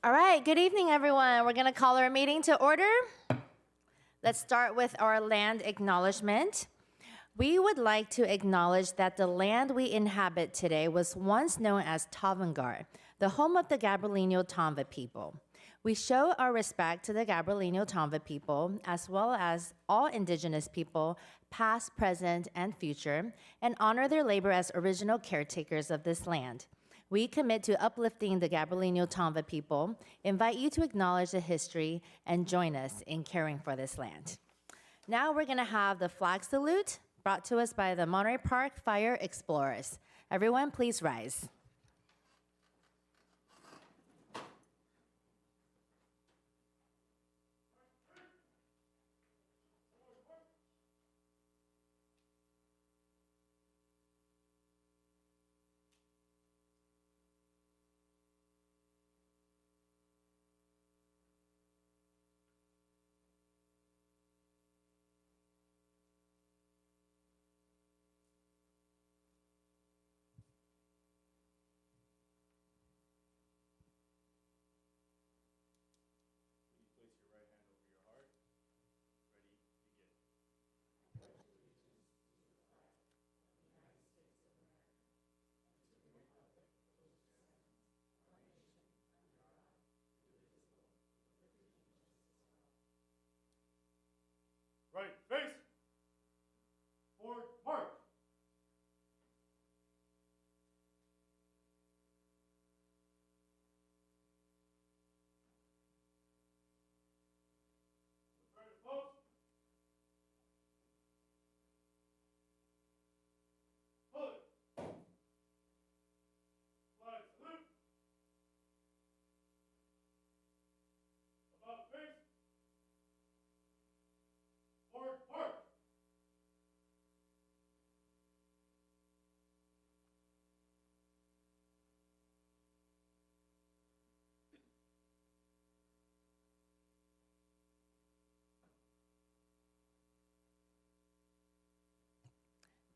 All right, good evening, everyone. We're going to call our meeting to order. Let's start with our land acknowledgement. We would like to acknowledge that the land we inhabit today was once known as Tavangar, the home of the Gabrielino Tonva people. We show our respect to the Gabrielino Tonva people, as well as all indigenous people, past, present, and future, and honor their labor as original caretakers of this land. We commit to uplifting the Gabrielino Tonva people, invite you to acknowledge the history, and join us in caring for this land. Now we're gonna have the flag salute brought to us by the Monterey Park Fire Explorers. Everyone, please rise. Right face. Forward march. Ready to post. Pull it. Flag salute. About face. Forward march.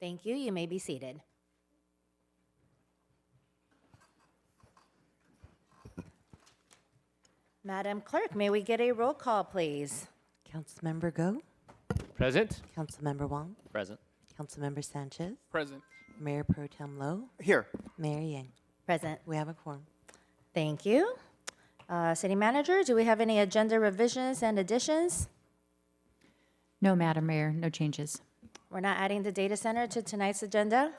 Thank you. You may be seated. Madam Clerk, may we get a roll call, please? Councilmember Go, Present. Councilmember Wong, Present. Councilmember Sanchez, Present. Mayor Pro Tem Lowe, Here. Mayor Yang. Present. We have a quorum. Thank you. City Manager, do we have any agenda revisions and additions? No, Madam Mayor, no changes. We're not adding the data center to tonight's agenda?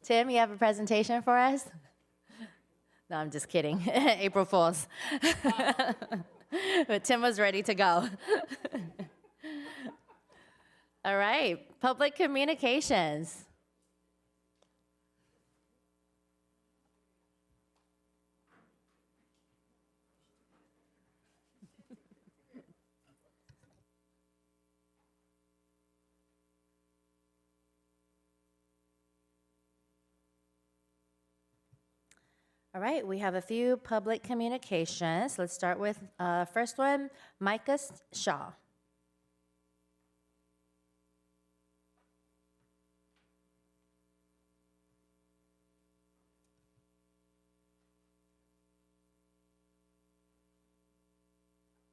Tim, you have a presentation for us? No, I'm just kidding. April Fools. But Tim was ready to go. All right, public communications. All right, we have a few public communications. Let's start with first one, Micah Shaw.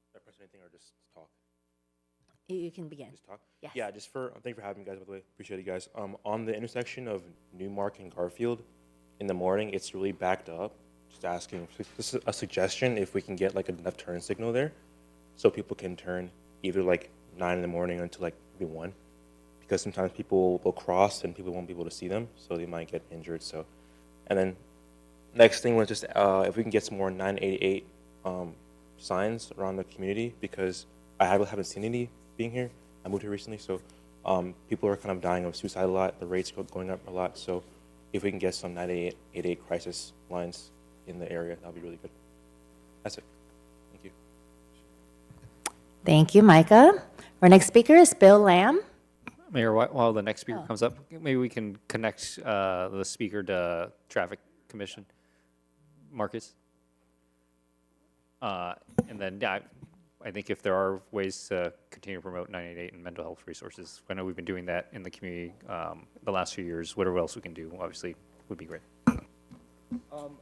Did I press anything or just talk? You can begin. Just talk? Yes. Yeah, thank you for having me, guys, by the way. Appreciate it, guys. On the intersection of Newmark and Garfield, in the morning, it's really backed up. Just asking, this is a suggestion, if we can get like a left turn signal there, so people can turn either like 9 in the morning until like maybe 1, because sometimes people will cross and people won't be able to see them, so they might get injured. So, and then next thing was just if we can get some more 988 signs around the community, because I haven't seen any being here. I moved here recently, so people are kind of dying of suicide a lot. The rates are going up a lot. So if we can get some 988 crisis lines in the area, that'll be really good. That's it. Thank you. Thank you, Micah. Our next speaker is Bill Lamb. Mayor, while the next speaker comes up, maybe we can connect the speaker to Traffic Commission. Marcus? And then, yeah, I think if there are ways to continue to promote 988 and mental health resources, I know we've been doing that in the community the last few years. Whatever else we can do, obviously, would be great.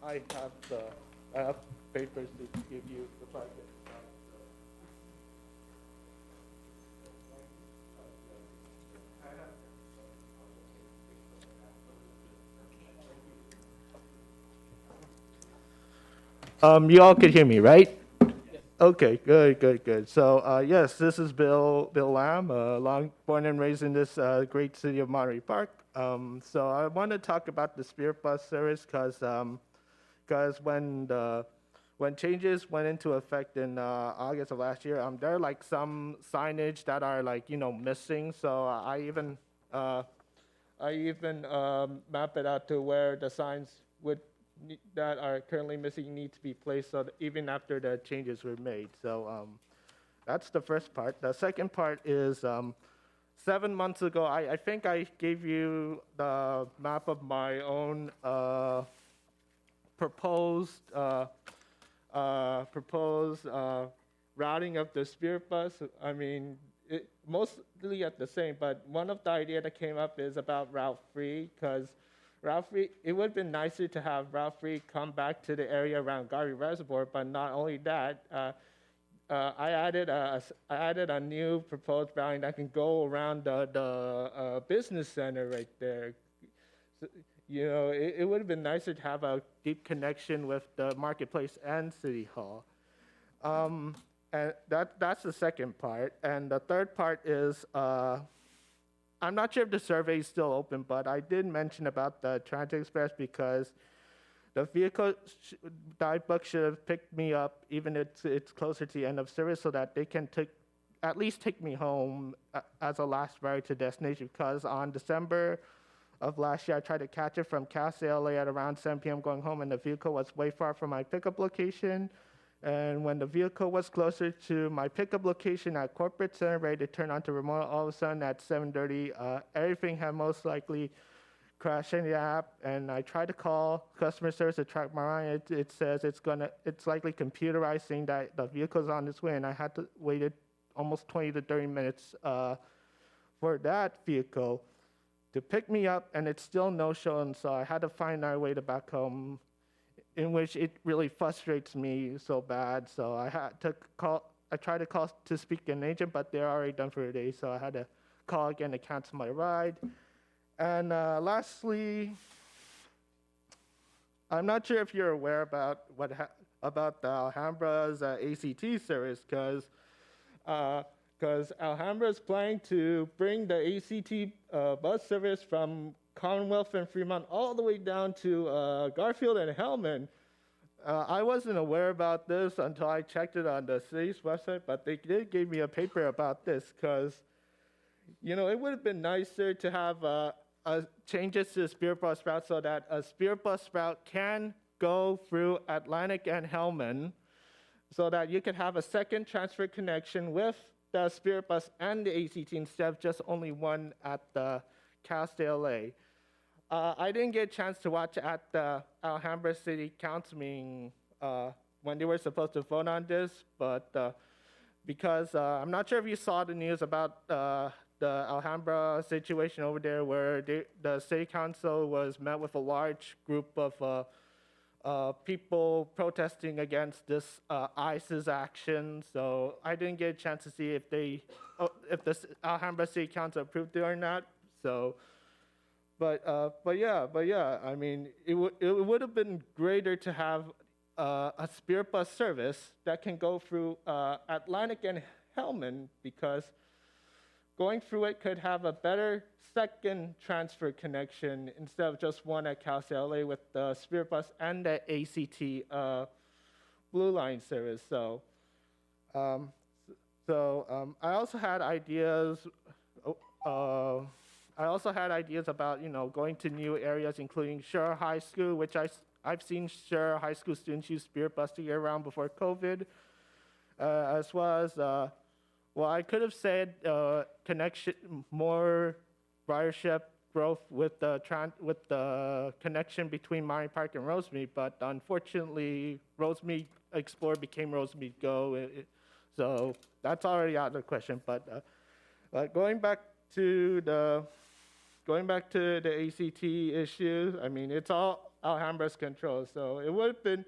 I have the I have papers to give you the project. You all could hear me, right? Okay, good. So, yes, this is Bill Lamb, born and raised in this great city of Monterey Park. So I want to talk about the Spirit Bus service because when changes went into effect in August of last year, there are like some signage that are like missing. So I even map it out to where the signs that are currently missing need to be placed, so that even after the changes were made. So that's the first part. The second part is 7 months ago, I think I gave you the map of my own proposed routing of the Spirit Bus. I mean, mostly at the same, but one of the idea that came up is about Route 3, because Route 3, it would have been nicer to have Route 3 come back to the area around Garvey Reservoir, but not only that, I added a new proposed routing that can go around the business center right there. So, it would have been nicer to have a deep connection with the marketplace and City Hall. And that's the second part. And the third part is, I'm not sure if the survey is still open, but I did mention about the Transit Express because the vehicle that I booked should have picked me up, even if it's closer to the end of service, so that they can at least take me home as a last ride to destination. Because on December of last year, I tried to catch it from Casa LA at around 7 p.m. going home, and the vehicle was way far from my pickup location. And when the vehicle was closer to my pickup location at Corporate Center, ready to turn onto remote, all of a sudden at 7:30, everything had most likely crashed in the app. And I tried to call customer service to track my ride. It says it's likely computerized, saying that the vehicle's on its way, and I had to wait almost 20 to 30 minutes for that vehicle to pick me up, and it's still no show. And so I had to find our way to back home, in which it really frustrates me so bad. So I had to call. I tried to call to speak to an agent, but they're already done for the day. So I had to call again to cancel my ride. And lastly, I'm not sure if you're aware about about the Alhambra's ACT service, because Alhambra is planning to bring the ACT bus service from Commonwealth and Fremont all the way down to Garfield and Hellman. I wasn't aware about this until I checked it on the city's website, but they did give me a paper about this because, it would have been nicer to have changes to the Spirit Bus route so that a Spirit Bus route can go through Atlantic and Hellman, so that you could have a second transfer connection with the Spirit Bus and the ACT instead of just only one at the Casa LA. I didn't get a chance to watch at the Alhambra City Council meeting when they were supposed to vote on this, but because I'm not sure if you saw the news about the Alhambra situation over there, where the City Council was met with a large group of people protesting against this ICE's action. So I didn't get a chance to see if the Alhambra City Council approved it or not. So. But yeah. I mean, it would have been greater to have a Spirit Bus service that can go through Atlantic and Hellman, because going through it could have a better second transfer connection instead of just one at Casa LA with the Spirit Bus and the ACT Blue Line service. So I also had ideas. I also had ideas about, going to new areas, including Sure High School, which I've seen Sure High School students use Spirit Bus to get around before COVID, as well as, I could have said more ridership growth with the connection between Monterey Park and Rosemead, but unfortunately, Rosemead Explore became Rosemead Go, so that's already out of the question. But going back to the ACT issue, I mean, it's all Alhambra's control. So it would have been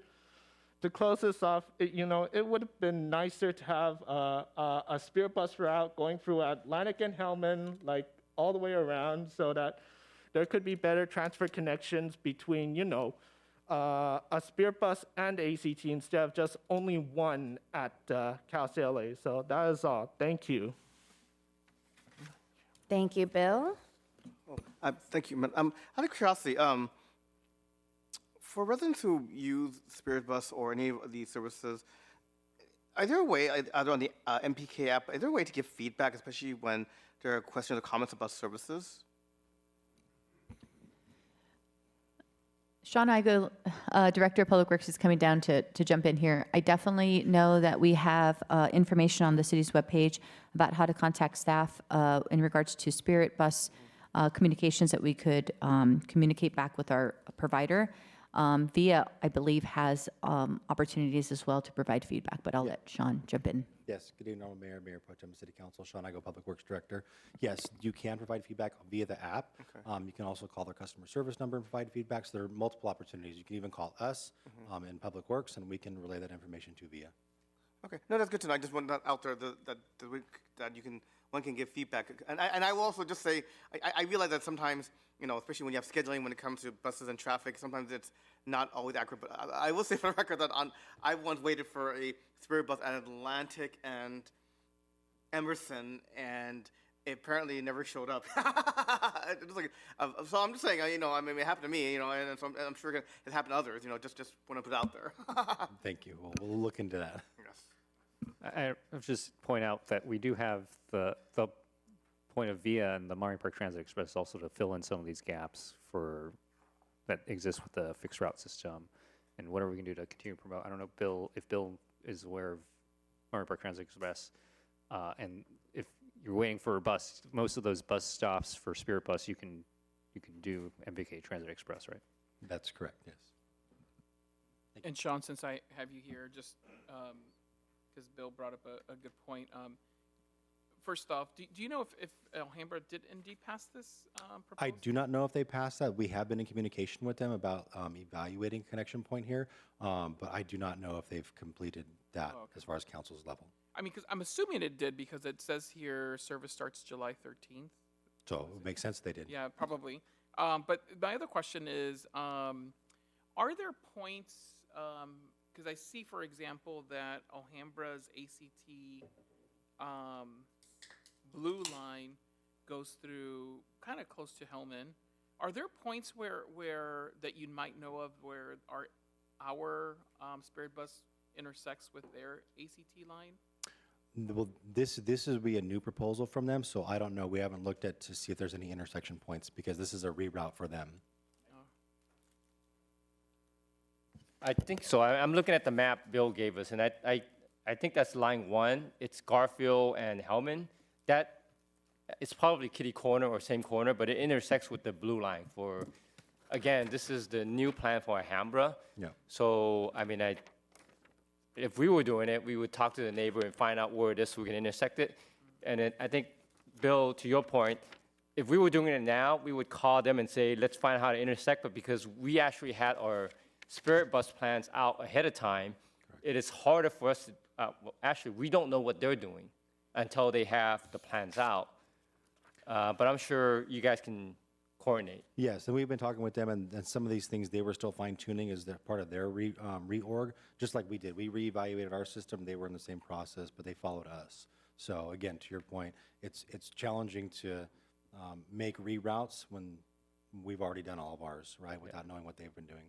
to close this off, it would have been nicer to have a Spirit Bus route going through Atlantic and Hellman, like all the way around, so that there could be better transfer connections between, a Spirit Bus and ACT instead of just only one at Cal State LA. So that is all. Thank you. Thank you, Bill. Thank you. Out of curiosity, for residents who use Spirit Bus or any of these services, are there a way, either on the MPK app, is there a way to give feedback, especially when there are questions or comments about services? Sean Igo, Director of Public Works, is coming down to jump in here. I definitely know that we have information on the city's webpage about how to contact staff in regards to Spirit Bus communications that we could communicate back with our provider. VIA, I believe, has opportunities as well to provide feedback, but I'll let Sean jump in. Yes, good evening, Mayor, Mayor Pro Tem, City Council, Sean Igo, Public Works Director. Yes, you can provide feedback via the app. Okay. You can also call their customer service number and provide feedback. So there are multiple opportunities. You can even call us in Public Works, and we can relay that information to VIA. Okay, no, that's good to know. I just want that out there that one can give feedback. And I will also just say, I realize that sometimes, especially when you have scheduling, when it comes to buses and traffic, sometimes it's not always accurate. But I will say for the record that I once waited for a Spirit Bus at Atlantic and Emerson, and it apparently never showed up. It was like, so I'm just saying, it happened to me, and so I'm sure it happened to others. Just want to put it out there. Thank you. We'll look into that. Yes. I'll just point out that we do have the point of VIA and the Monterey Park Transit Express also to fill in some of these gaps that exist with the fixed route system, and whatever we can do to continue to promote. I don't know, if Bill is aware of Monterey Park Transit Express, and if you're waiting for a bus, most of those bus stops for Spirit Bus, you can do MPK Transit Express, right? That's correct, yes. And Sean, since I have you here, just because Bill brought up a good point. First off, do you know if Alhambra did indeed pass this proposal? I do not know if they passed that. We have been in communication with them about evaluating connection point here, but I do not know if they've completed that as far as council's level. I mean, because I'm assuming it did because it says here service starts July 13th. So it makes sense they did. Yeah, probably. But my other question is, are there points, because I see, for example, that Alhambra's ACT blue line goes through kind of close to Hellman. Are there points where that you might know of where our Spirit Bus intersects with their ACT line? Well, this is be a new proposal from them, so I don't know. We haven't looked at to see if there's any intersection points because this is a reroute for them. I think so. I'm looking at the map Bill gave us, and I think that's line 1. It's Garfield and Hellman. That it's probably kitty corner or same corner, but it intersects with the blue line. Again, this is the new plan for Alhambra. Yeah. So I mean, if we were doing it, we would talk to the neighbor and find out where we can intersect it. And then I think, Bill, to your point, if we were doing it now, we would call them and say, let's find out how to intersect. But because we actually had our Spirit Bus plans out ahead of time, it is harder for us to, actually, we don't know what they're doing until they have the plans out. But I'm sure you guys can coordinate. Yes, and we've been talking with them, and some of these things they were still fine-tuning as part of their reorg, just like we did. We reevaluated our system. They were in the same process, but they followed us. So again, to your point, it's challenging to make reroutes when we've already done all of ours, right, without knowing what they've been doing.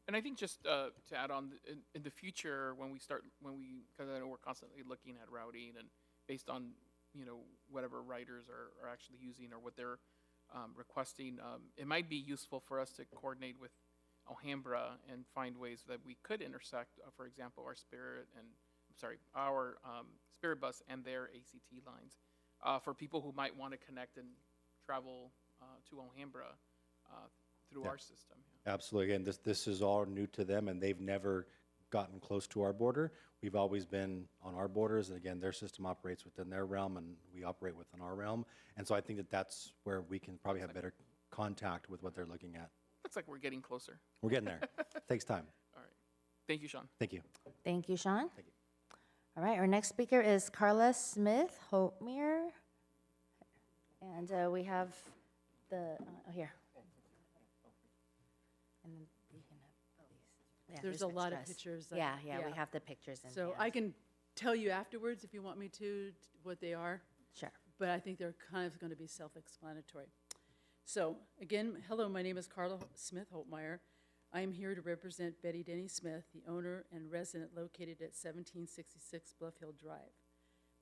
And I think just to add on, in the future, because I know we're constantly looking at routing and based on, whatever riders are actually using or what they're requesting, it might be useful for us to coordinate with Alhambra and find ways that we could intersect, for example, our Spirit Bus and their ACT lines for people who might want to connect and travel to Alhambra through our system. Yeah. Absolutely. Again, this is all new to them, and they've never gotten close to our border. We've always been on our borders, and again, their system operates within their realm, and we operate within our realm. And so I think that's where we can probably have better contact with what they're looking at. Looks like we're getting closer. We're getting there. Takes time. All right. Thank you, Sean. Thank you. Thank you, Sean. All right, our next speaker is Carla Smith Holtmere. And we have the, here. And then you can have these. Yeah, There's a lot of extras. pictures. Yeah, we have the pictures in So hand. I can tell you afterwards if you want me to, what they are, Sure. but I think they're kind of going to be self-explanatory. So again, hello, my name is Carla Smith Holtmeyer. I am here to represent Betty Denny Smith, the owner and resident located at 1766 Bluff Hill Drive.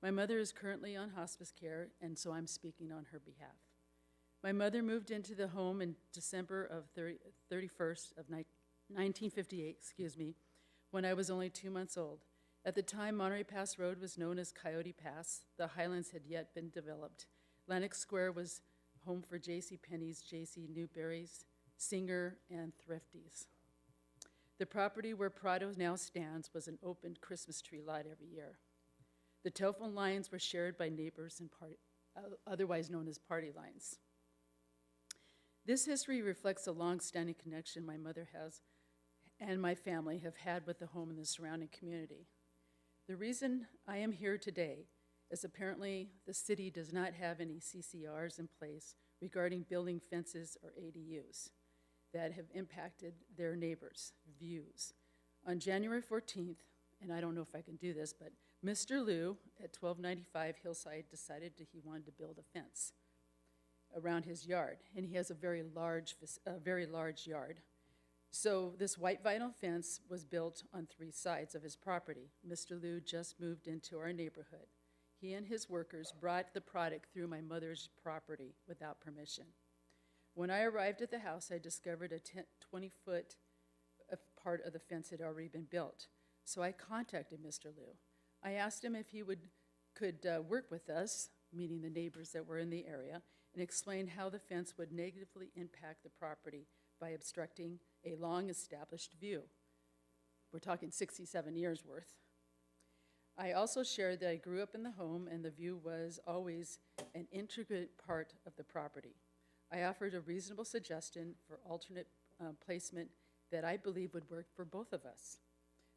My mother is currently on hospice care, and so I'm speaking on her behalf. My mother moved into the home in December of 31st of 1958, when I was only 2 months old. At the time, Monterey Pass Road was known as Coyote Pass. The Highlands had yet been developed. Lenox Square was home for J.C. Penney's, J.C. Newberry's, Singer, and Thrifty's. The property where Prado now stands was an open Christmas tree lot every year. The telephone lines were shared by neighbors and otherwise known as party lines. This history reflects a long-standing connection my mother has and my family have had with the home and the surrounding community. The reason I am here today is apparently the city does not have any CCRs in place regarding building fences or ADUs that have impacted their neighbors' views. On January 14th, and I don't know if I can do this, but Mr. Liu at 1295 Hillside decided that he wanted to build a fence around his yard, and he has a very large yard. So this white vinyl fence was built on 3 sides of his property. Mr. Liu just moved into our neighborhood. He and his workers brought the product through my mother's property without permission. When I arrived at the house, I discovered a 20-foot part of the fence had already been built. So I contacted Mr. Liu. I asked him if he could work with us, meaning the neighbors that were in the area, and explain how the fence would negatively impact the property by obstructing a long-established view. We're talking 67 years worth. I also shared that I grew up in the home and the view was always an intricate part of the property. I offered a reasonable suggestion for alternate placement that I believe would work for both of us.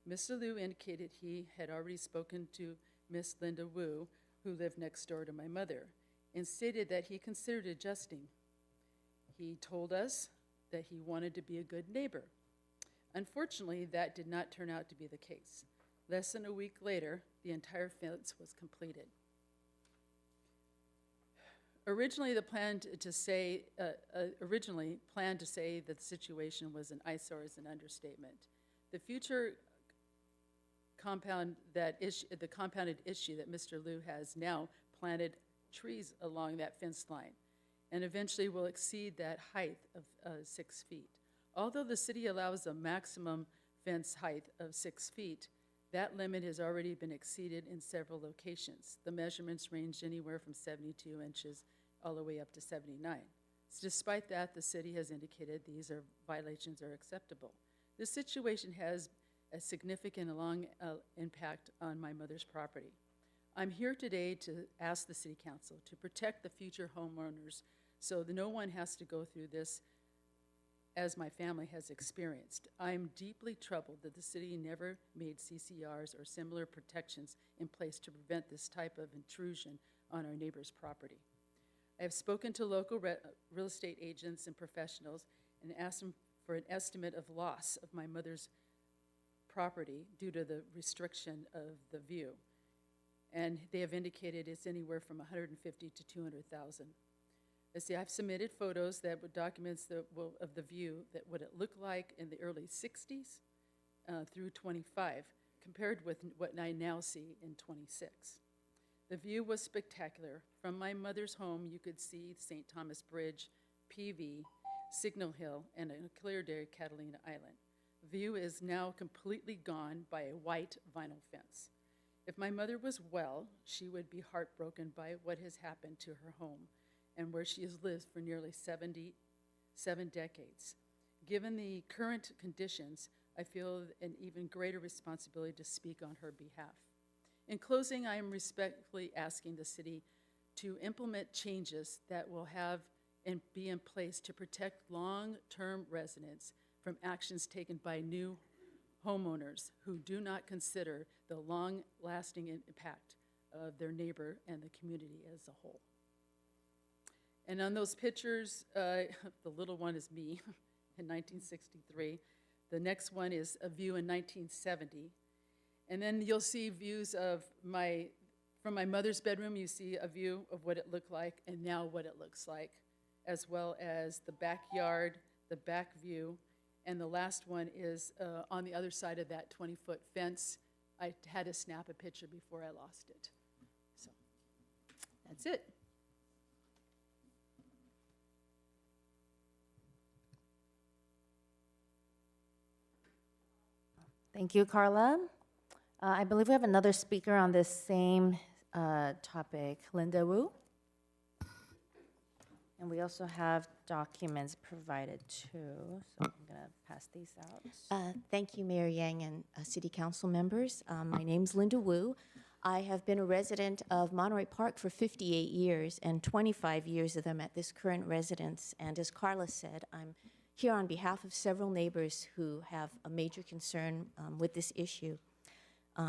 Mr. Liu indicated he had already spoken to Miss Linda Wu, who lived next door to my mother, and stated that he considered adjusting. He told us that he wanted to be a good neighbor. Unfortunately, that did not turn out to be the case. Less than a week later, the entire fence was completed. Originally planned to say that the situation was an eyesore is an understatement. The future compounded issue that Mr. Liu has now planted trees along that fence line and eventually will exceed that height of 6 feet. Although the city allows a maximum fence height of 6 feet, that limit has already been exceeded in several locations. The measurements range anywhere from 72 inches all the way up to 79. So despite that, the city has indicated these violations are acceptable. This situation has a significant long impact on my mother's property. I'm here today to ask the City Council to protect the future homeowners so that no one has to go through this as my family has experienced. I'm deeply troubled that the city never made CCRs or similar protections in place to prevent this type of intrusion on our neighbor's property. I have spoken to local real estate agents and professionals and asked them for an estimate of loss of my mother's property due to the restriction of the view. And they have indicated it's anywhere from 150 to 200,000. I've submitted photos that would document of the view that what it looked like in the early 60s through 25, compared with what I now see in 26. The view was spectacular. From my mother's home, you could see St. Thomas Bridge, PV, Signal Hill, and a clear day Catalina Island. The view is now completely gone by a white vinyl fence. If my mother was well, she would be heartbroken by what has happened to her home and where she has lived for nearly 77 decades. Given the current conditions, I feel an even greater responsibility to speak on her behalf. In closing, I am respectfully asking the city to implement changes that will have and be in place to protect long-term residents from actions taken by new homeowners who do not consider the long-lasting impact of their neighbor and the community as a whole. And on those pictures, the little one is me in 1963. The next one is a view in 1970. And then you'll see views of from my mother's bedroom, you see a view of what it looked like and now what it looks like, as well as the backyard, the back view, and the last one is on the other side of that 20-foot fence. I had to snap a picture before I lost it. So that's it. Thank you, Carla. I believe we have another speaker on this same topic, Linda Wu. And we also have documents provided too, so I'm going to pass these out. Thank you, Mayor Yang and City Council members. My name's Linda Wu. I have been a resident of Monterey Park for 58 years, and 25 years of them at this current residence. And as Carla said, I'm here on behalf of several neighbors who have a major concern with this issue.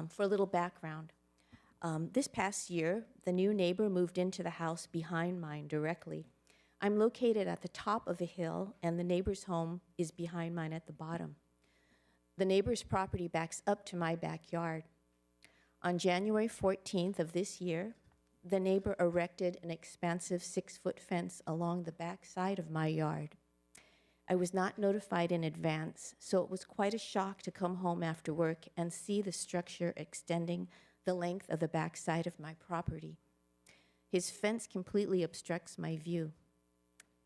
For a little background, this past year, the new neighbor moved into the house behind mine directly. I'm located at the top of a hill, and the neighbor's home is behind mine at the bottom. The neighbor's property backs up to my backyard. On January 14th of this year, the neighbor erected an expansive 6-foot fence along the back side of my yard. I was not notified in advance, so it was quite a shock to come home after work and see the structure extending the length of the back side of my property. His fence completely obstructs my view.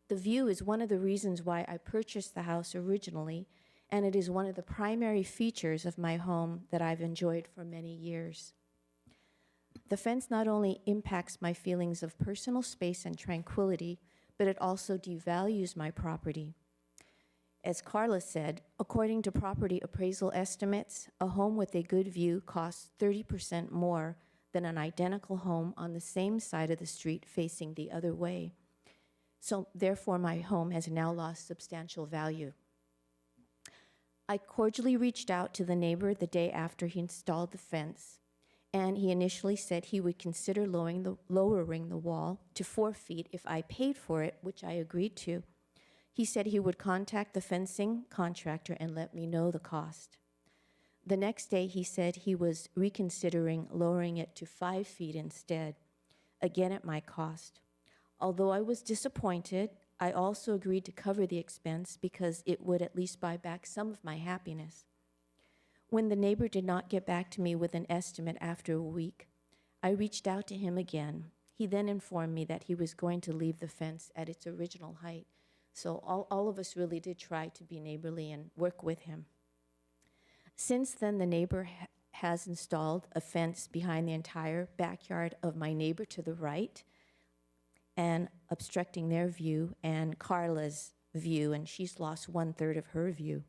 The view is one of the reasons why I purchased the house originally, and it is one of the primary features of my home that I've enjoyed for many years. The fence not only impacts my feelings of personal space and tranquility, but it also devalues my property. As Carla said, according to property appraisal estimates, a home with a good view costs 30% more than an identical home on the same side of the street facing the other way. So therefore, my home has now lost substantial value. I cordially reached out to the neighbor the day after he installed the fence, and he initially said he would consider lowering the wall to 4 feet if I paid for it, which I agreed to. He said he would contact the fencing contractor and let me know the cost. The next day, he said he was reconsidering lowering it to 5 feet instead, again at my cost. Although I was disappointed, I also agreed to cover the expense because it would at least buy back some of my happiness. When the neighbor did not get back to me with an estimate after a week, I reached out to him again. He then informed me that he was going to leave the fence at its original height. So all of us really did try to be neighborly and work with him. Since then, the neighbor has installed a fence behind the entire backyard of my neighbor to the right, and obstructing their view and Carla's view, and she's lost 1/3 of her view.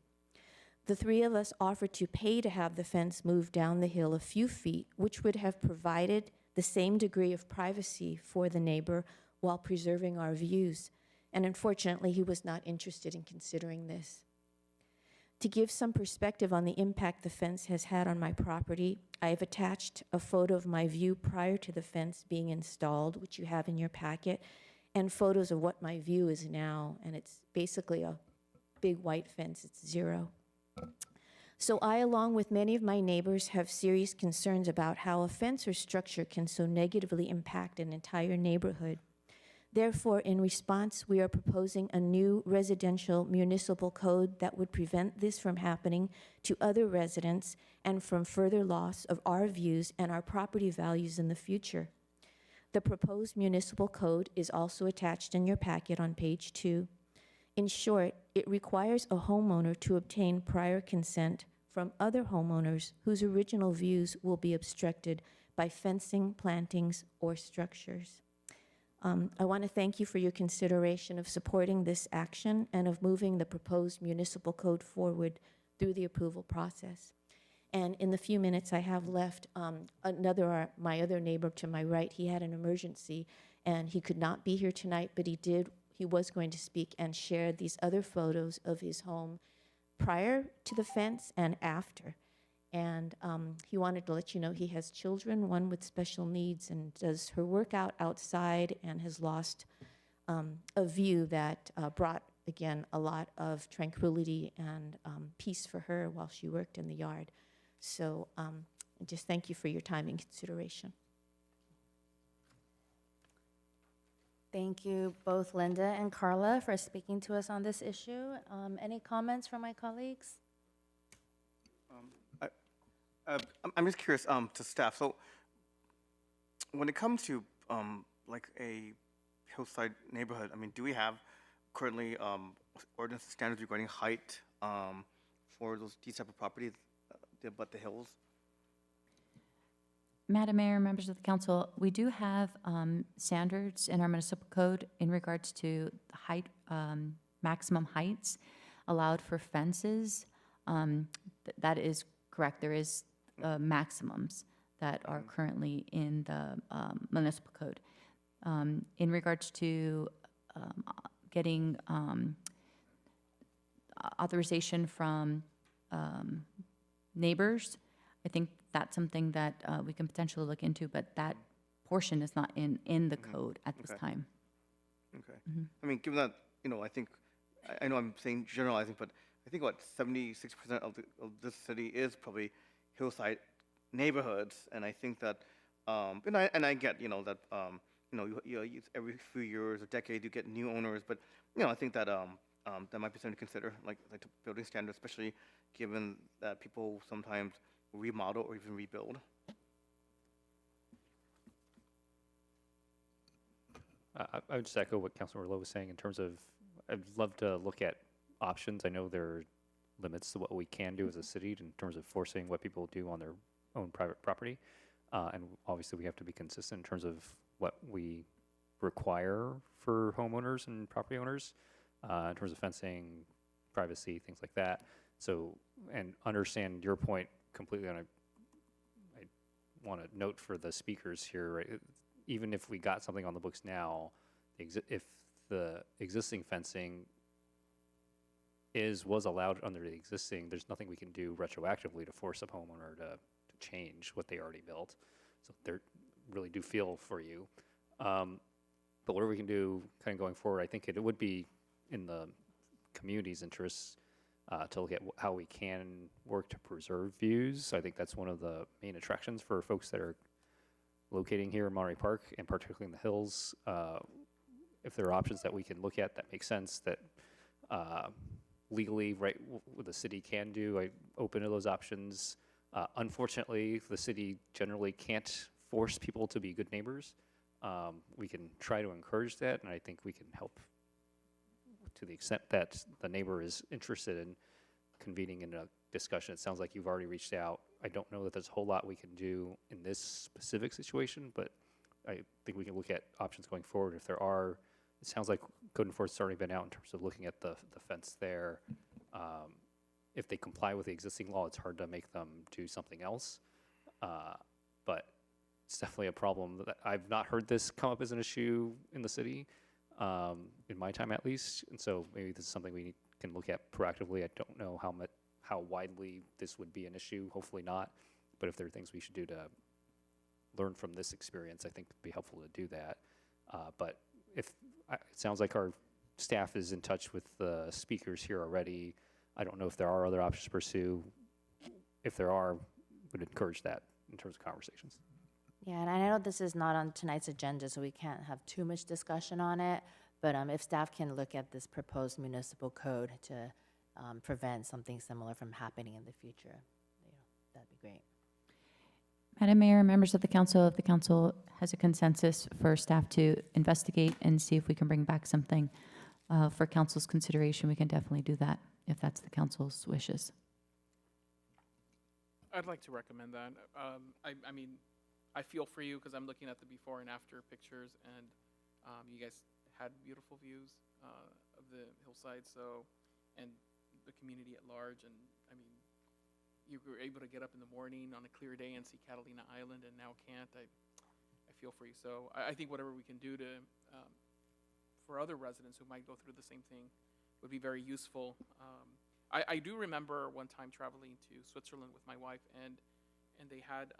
The three of us offered to pay to have the fence moved down the hill a few feet, which would have provided the same degree of privacy for the neighbor while preserving our views. And unfortunately, he was not interested in considering this. To give some perspective on the impact the fence has had on my property, I have attached a photo of my view prior to the fence being installed, which you have in your packet, and photos of what my view is now. And it's basically a big white fence. It's 0. So I, along with many of my neighbors, have serious concerns about how a fence or structure can so negatively impact an entire neighborhood. Therefore, in response, we are proposing a new residential municipal code that would prevent this from happening to other residents and from further loss of our views and our property values in the future. The proposed municipal code is also attached in your packet on page 2. In short, it requires a homeowner to obtain prior consent from other homeowners whose original views will be obstructed by fencing, plantings, or structures. I want to thank you for your consideration of supporting this action and of moving the proposed municipal code forward through the approval process. And in the few minutes I have left, my other neighbor to my right, he had an emergency and he could not be here tonight, but he was going to speak and share these other photos of his home prior to the fence and after. And he wanted to let you know he has children, one with special needs, and does her workout outside and has lost a view that brought, again, a lot of tranquility and peace for her while she worked in the yard. So just thank you for your time and consideration. Thank you both Linda and Carla for speaking to us on this issue. Any comments from my colleagues? I'm just curious to staff. So when it comes to like a hillside neighborhood, I mean, do we have currently ordinance standards regarding height for these type of properties that abut the hills? Madam Mayor, members of the council, we do have standards in our municipal code in regards to height, maximum heights allowed for fences. That is correct. There is maximums that are currently in the municipal code. In regards to getting authorization from neighbors, I think that's something that we can potentially look into, but that portion is not in the code at this time. Okay. I mean, given that, I think, I know I'm saying generalizing, but I think what 76% of this city is probably hillside neighborhoods, and I think that, and I get, that, every few years or decade you get new owners, but, I think that that might be something to consider, like building standards, especially given that people sometimes remodel or even rebuild. I would just echo what Councilor Lowe was saying in terms of, I'd love to look at options. I know there are limits to what we can do as a city in terms of forcing what people do on their own private property. And obviously we have to be consistent in terms of what we require for homeowners and property owners in terms of fencing, privacy, things like that. So, and understand your point completely, and I want to note for the speakers here, right, even if we got something on the books now, if the existing fencing was allowed under the existing, there's nothing we can do retroactively to force a homeowner to change what they already built. So they really do feel for you. But whatever we can do kind of going forward, I think it would be in the community's interests to look at how we can work to preserve views. I think that's one of the main attractions for folks that are locating here in Monterey Park, and particularly in the hills. If there are options that we can look at that make sense, that legally, right, what the city can do, I open to those options. Unfortunately, the city generally can't force people to be good neighbors. We can try to encourage that, and I think we can help to the extent that the neighbor is interested in convening in a discussion. It sounds like you've already reached out. I don't know that there's a whole lot we can do in this specific situation, but I think we can look at options going forward. If there are, it sounds like code enforcement's already been out in terms of looking at the fence there. If they comply with the existing law, it's hard to make them do something else. But it's definitely a problem. That I've not heard this come up as an issue in the city, in my time at least. And so maybe this is something we can look at proactively. I don't know how widely this would be an issue. Hopefully not. But if there are things we should do to learn from this experience, I think it'd be helpful to do that. But it sounds like our staff is in touch with the speakers here already. I don't know if there are other options to pursue. If there are, would encourage that in terms of conversations. Yeah, and I know this is not on tonight's agenda, so we can't have too much discussion on it. But if staff can look at this proposed municipal code to prevent something similar from happening in the future, that'd be great. Madam Mayor, members of the council, if the council has a consensus for staff to investigate and see if we can bring back something for council's consideration, we can definitely do that if that's the council's wishes. I'd like to recommend that. I mean, I feel for you because I'm looking at the before and after pictures, and you guys had beautiful views of the hillside, and the community at large. And I mean, you were able to get up in the morning on a clear day and see Catalina Island, and now can't. I feel for you. So I think whatever we can do to for other residents who might go through the same thing would be very useful. I do remember one time traveling to Switzerland with my wife, and they had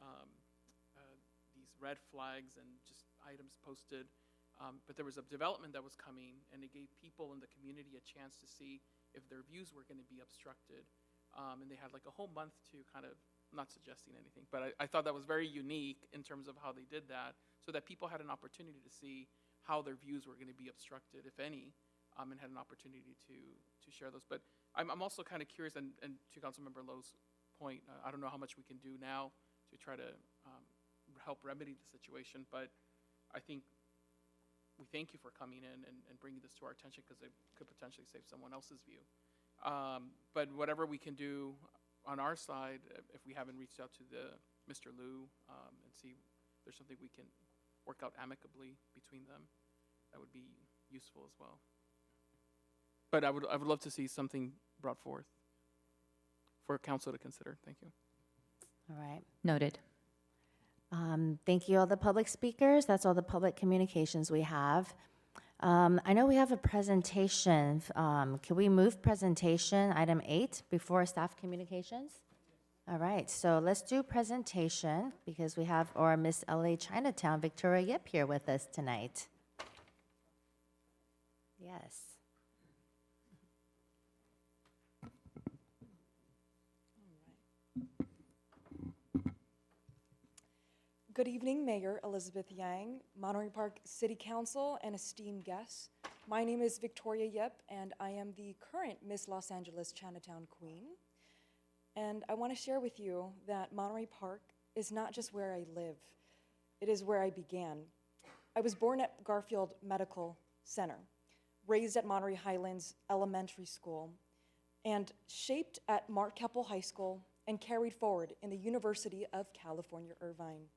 these red flags and just items posted. But there was a development that was coming, and it gave people in the community a chance to see if their views were going to be obstructed. And they had like a whole month to kind of, I'm not suggesting anything, but I thought that was very unique in terms of how they did that, so that people had an opportunity to see how their views were going to be obstructed, if any, and had an opportunity to share those. But I'm also kind of curious, and to Councilmember Lowe's point, I don't know how much we can do now to try to help remedy the situation, but I think we thank you for coming in and bringing this to our attention, because it could potentially save someone else's view. But whatever we can do on our side, if we haven't reached out to Mr. Liu and see if there's something we can work out amicably between them, that would be useful as well. But I would love to see something brought forth for council to consider. Thank you. All right. Noted. Thank you, all the public speakers. That's all the public communications we have. I know we have a presentation. Can we move presentation item 8 before staff communications? All right, so let's do presentation, because we have our Miss LA Chinatown, Victoria Yip, here with us tonight. Yes. Good evening, Mayor Elizabeth Yang, Monterey Park City Council, and esteemed guests. My name is Victoria Yip, and I am the current Miss Los Angeles Chinatown Queen. And I want to share with you that Monterey Park is not just where I live, it is where I began. I was born at Garfield Medical Center, raised at Monterey Highlands Elementary School, and shaped at Mark Keppel High School, and carried forward in the University of California, Irvine.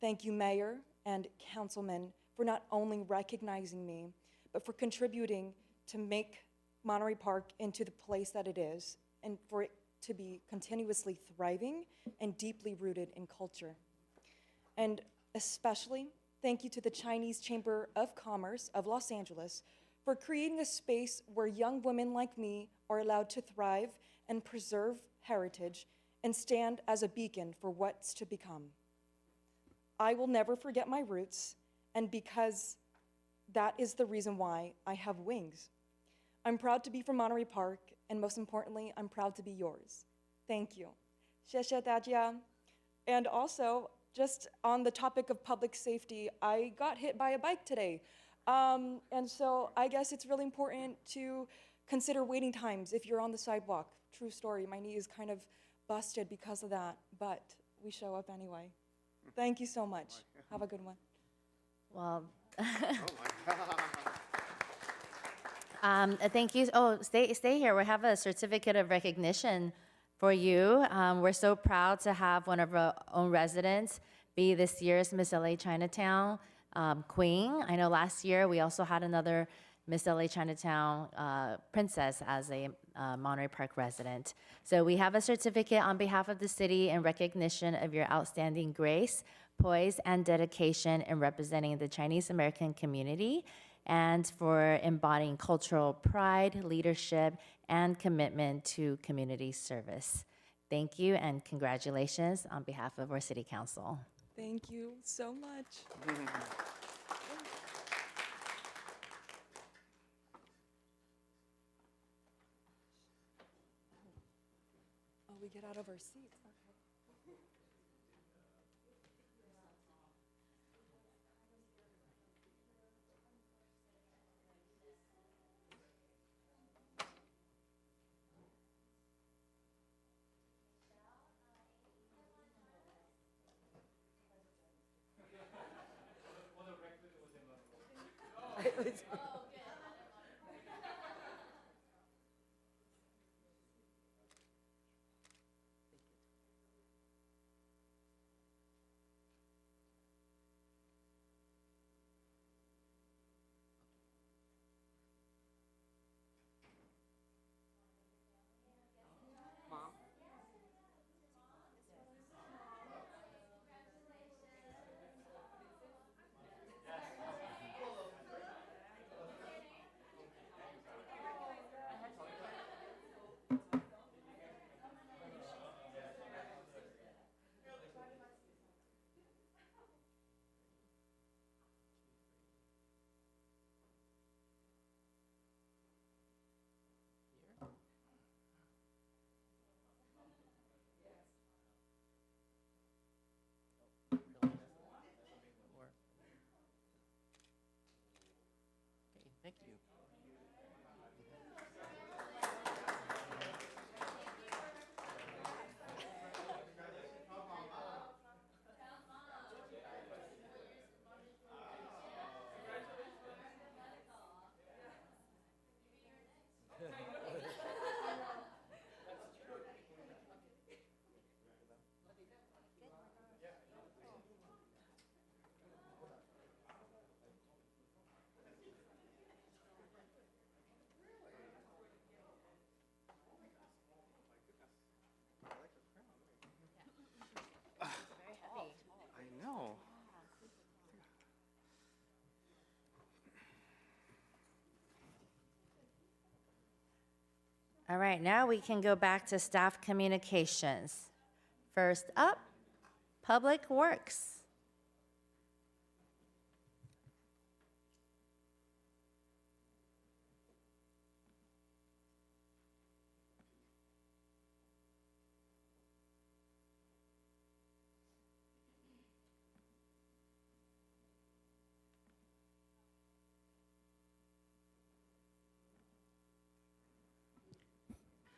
Thank you, Mayor and Councilman, for not only recognizing me, but for contributing to make Monterey Park into the place that it is, and for it to be continuously thriving and deeply rooted in culture. And especially, thank you to the Chinese Chamber of Commerce of Los Angeles for creating a space where young women like me are allowed to thrive and preserve heritage and stand as a beacon for what's to become. I will never forget my roots, and because that is the reason why I have wings. I'm proud to be from Monterey Park, and most importantly, I'm proud to be yours. Thank you. 谢谢大家. And also, just on the topic of public safety, I got hit by a bike today. And so I guess it's really important to consider waiting times if you're on the sidewalk. True story, my knee is kind of busted because of that, but we show up anyway. Thank you so much. Have a good one. Well, thank you. Oh, stay here. We have a certificate of recognition for you. We're so proud to have one of our own residents be this year's Miss LA Chinatown Queen. I know last year we also had another Miss LA Chinatown princess as a Monterey Park resident. So we have a certificate on behalf of the city in recognition of your outstanding grace, poise, and dedication in representing the Chinese American community, and for embodying cultural pride, leadership, and commitment to community service. Thank you and congratulations on behalf of our city council. Thank you so much. Oh, we get out of our seats. Okay. Thank you. I know. All right, now we can go back to staff communications. First up, Public Works.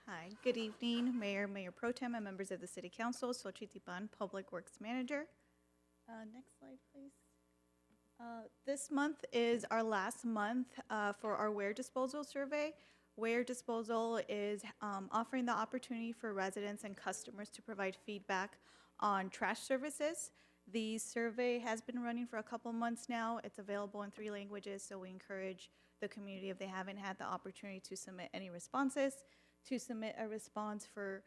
Hi, good evening, Mayor, Mayor Pro Tem, and members of the City Council. Xochitl Tipan, Public Works Manager. Next slide, please. This month is our last month for our ware disposal survey. Ware disposal is offering the opportunity for residents and customers to provide feedback on trash services. The survey has been running for a couple months now. It's available in 3 languages, so we encourage the community, if they haven't had the opportunity to submit any responses, to submit a response for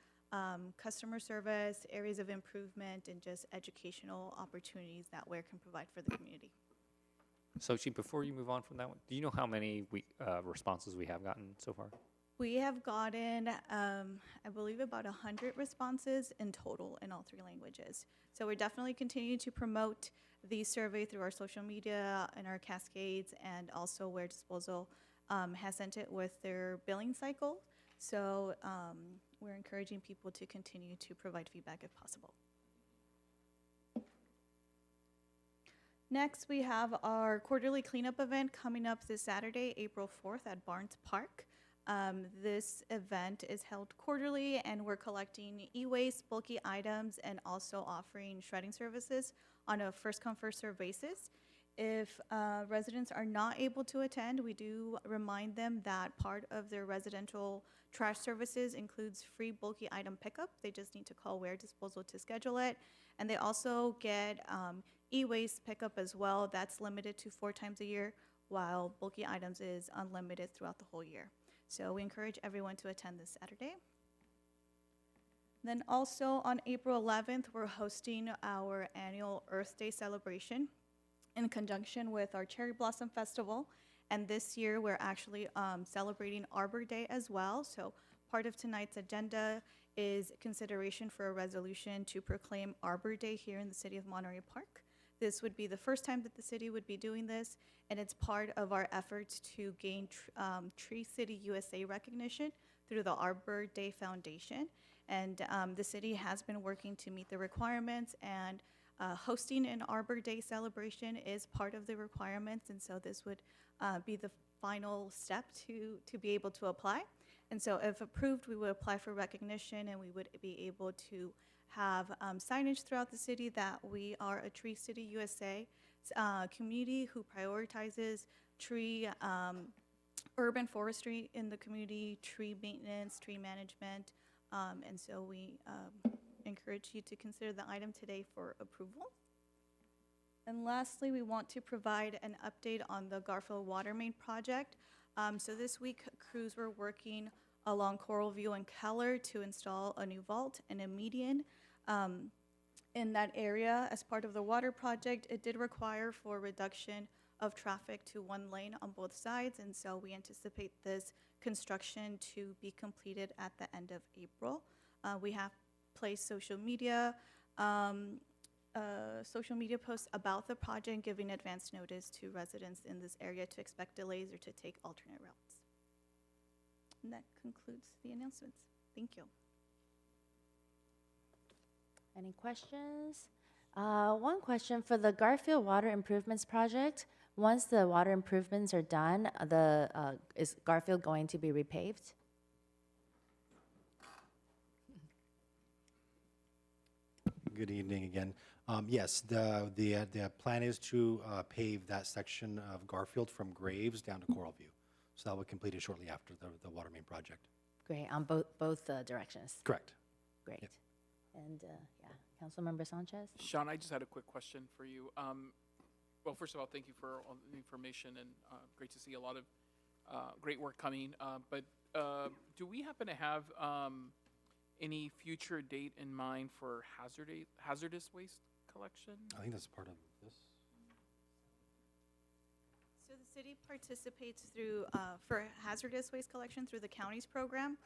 customer service, areas of improvement, and just educational opportunities that WARE can provide for the community. Sochi, before you move on from that one, do you know how many responses we have gotten so far? We have gotten, I believe, about 100 responses in total in all 3 languages. So we're definitely continuing to promote the survey through our social media and our cascades, and also Ware Disposal has sent it with their billing cycle. So we're encouraging people to continue to provide feedback if possible. Next, we have our quarterly cleanup event coming up this Saturday, April 4th at Barnes Park. This event is held quarterly, and we're collecting e-waste, bulky items, and also offering shredding services on a first-come, first-served basis. If residents are not able to attend, we do remind them that part of their residential trash services includes free bulky item pickup. They just need to call Ware Disposal to schedule it. And they also get e-waste pickup as well. That's limited to 4 times a year, while bulky items is unlimited throughout the whole year. So we encourage everyone to attend this Saturday. Then also on April 11th, we're hosting our annual Earth Day celebration in conjunction with our Cherry Blossom Festival. And this year, we're actually celebrating Arbor Day as well. So part of tonight's agenda is consideration for a resolution to proclaim Arbor Day here in the city of Monterey Park. This would be the first time that the city would be doing this, and it's part of our efforts to gain Tree City USA recognition through the Arbor Day Foundation. And the city has been working to meet the requirements, and hosting an Arbor Day celebration is part of the requirements, and so this would be the final step to be able to apply. And so if approved, we would apply for recognition, and we would be able to have signage throughout the city that we are a Tree City USA community who prioritizes tree, urban forestry in the community, tree maintenance, tree management, and so we encourage you to consider the item today for approval. And lastly, we want to provide an update on the Garfield Water Main project. So this week, crews were working along Coral View and Keller to install a new vault and a median in that area. As part of the water project, it did require for reduction of traffic to 1 lane on both sides, and so we anticipate this construction to be completed at the end of April. We have placed social media posts about the project, giving advance notice to residents in this area to expect delays or to take alternate routes. And that concludes the announcements. Thank you. Any questions? One question for the Garfield Water Improvements Project. Once the water improvements are done, is Garfield going to be repaved? Good evening again. Yes, the plan is to pave that section of Garfield from Graves down to Coralview. So that will complete it shortly after the water main project. Great, on both directions. Correct. Great. And, yeah, Councilmember Sanchez? Sean, I just had a quick question for you. Well, first of all, thank you for all the information, and great to see a lot of great work coming. But do we happen to have any future date in mind for hazardous waste collection? I think that's part of this. So the city participates through, for hazardous waste collection through the county's program.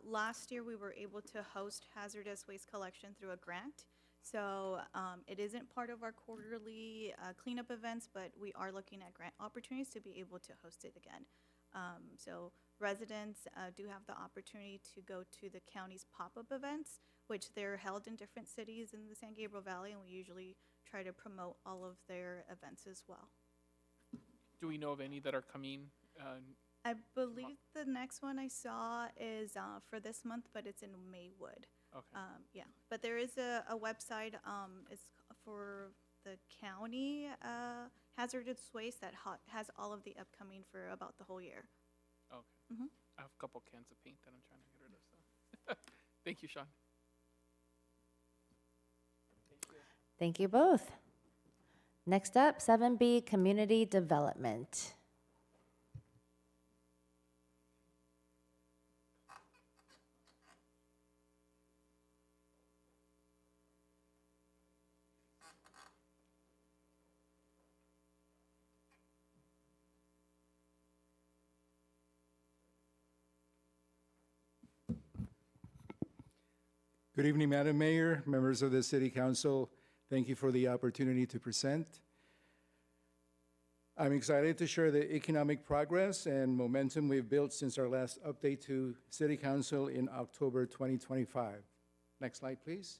Last year, we were able to host hazardous waste collection through a grant. So it isn't part of our quarterly cleanup events, but we are looking at grant opportunities to be able to host it again. So residents do have the opportunity to go to the county's pop-up events, which they're held in different cities in the San Gabriel Valley, and we usually try to promote all of their events as well. Do we know of any that are coming? I believe the next one I saw is for this month, but it's in Maywood. Okay. Yeah, but there is a website, it's for the county hazardous waste that has all of the upcoming for about the whole year. Okay. Mhm. I have a couple cans of paint that I'm trying to get rid of. So, thank you, Sean. Thank you both. Next up, 7B, Community Development. Good evening, Madam Mayor, members of the City Council. Thank you for the opportunity to present. I'm excited to share the economic progress and momentum we've built since our last update to City Council in October 2025. Next slide, please.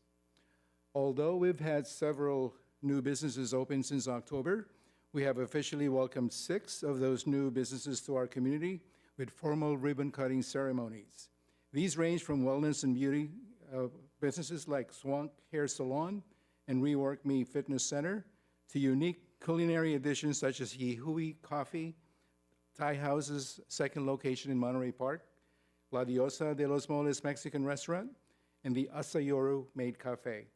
Although we've had several new businesses open since October, we have officially welcomed 6 of those new businesses to our community with formal ribbon-cutting ceremonies. These range from wellness and beauty businesses like Swank Hair Salon and Rework Me Fitness Center to unique culinary additions such as Yihui Coffee, Thai House's second location in Monterey Park, La Diosa de los Moles Mexican Restaurant, and the Asayoru Maid Cafe.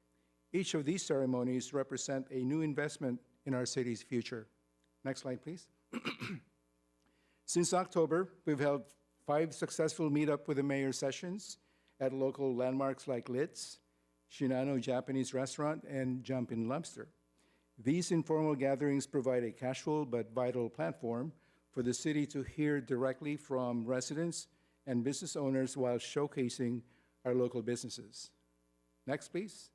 Each of these ceremonies represent a new investment in our city's future. Next slide, please. Since October, we've held 5 successful Meet Up with the Mayor sessions at local landmarks like Litz, Shinano Japanese Restaurant, and Jumpin' Lobster. These informal gatherings provide a casual but vital platform for the city to hear directly from residents and business owners while showcasing our local businesses. Next, please.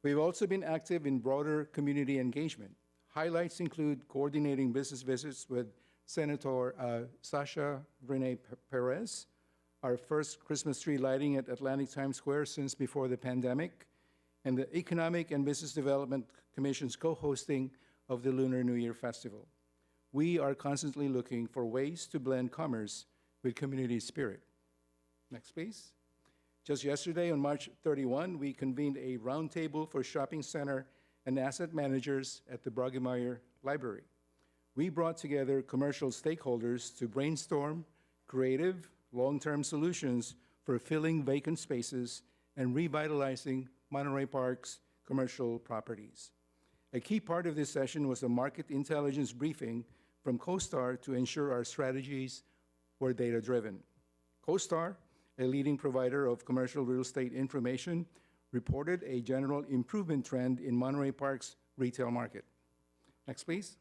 We've also been active in broader community engagement. Highlights include coordinating business visits with Senator Sasha Renee Perez, our first Christmas tree lighting at Atlantic Times Square since before the pandemic, and the Economic and Business Development Commission's co-hosting of the Lunar New Year Festival. We are constantly looking for ways to blend commerce with community spirit. Next, please. Just yesterday, on March 31, we convened a roundtable for shopping center and asset managers at the Broggemeyer Library. We brought together commercial stakeholders to brainstorm creative, long-term solutions for filling vacant spaces and revitalizing Monterey Park's commercial properties. A key part of this session was a market intelligence briefing from CoStar to ensure our strategies were data-driven. CoStar, a leading provider of commercial real estate information, reported a general improvement trend in Monterey Park's retail market. Next, please.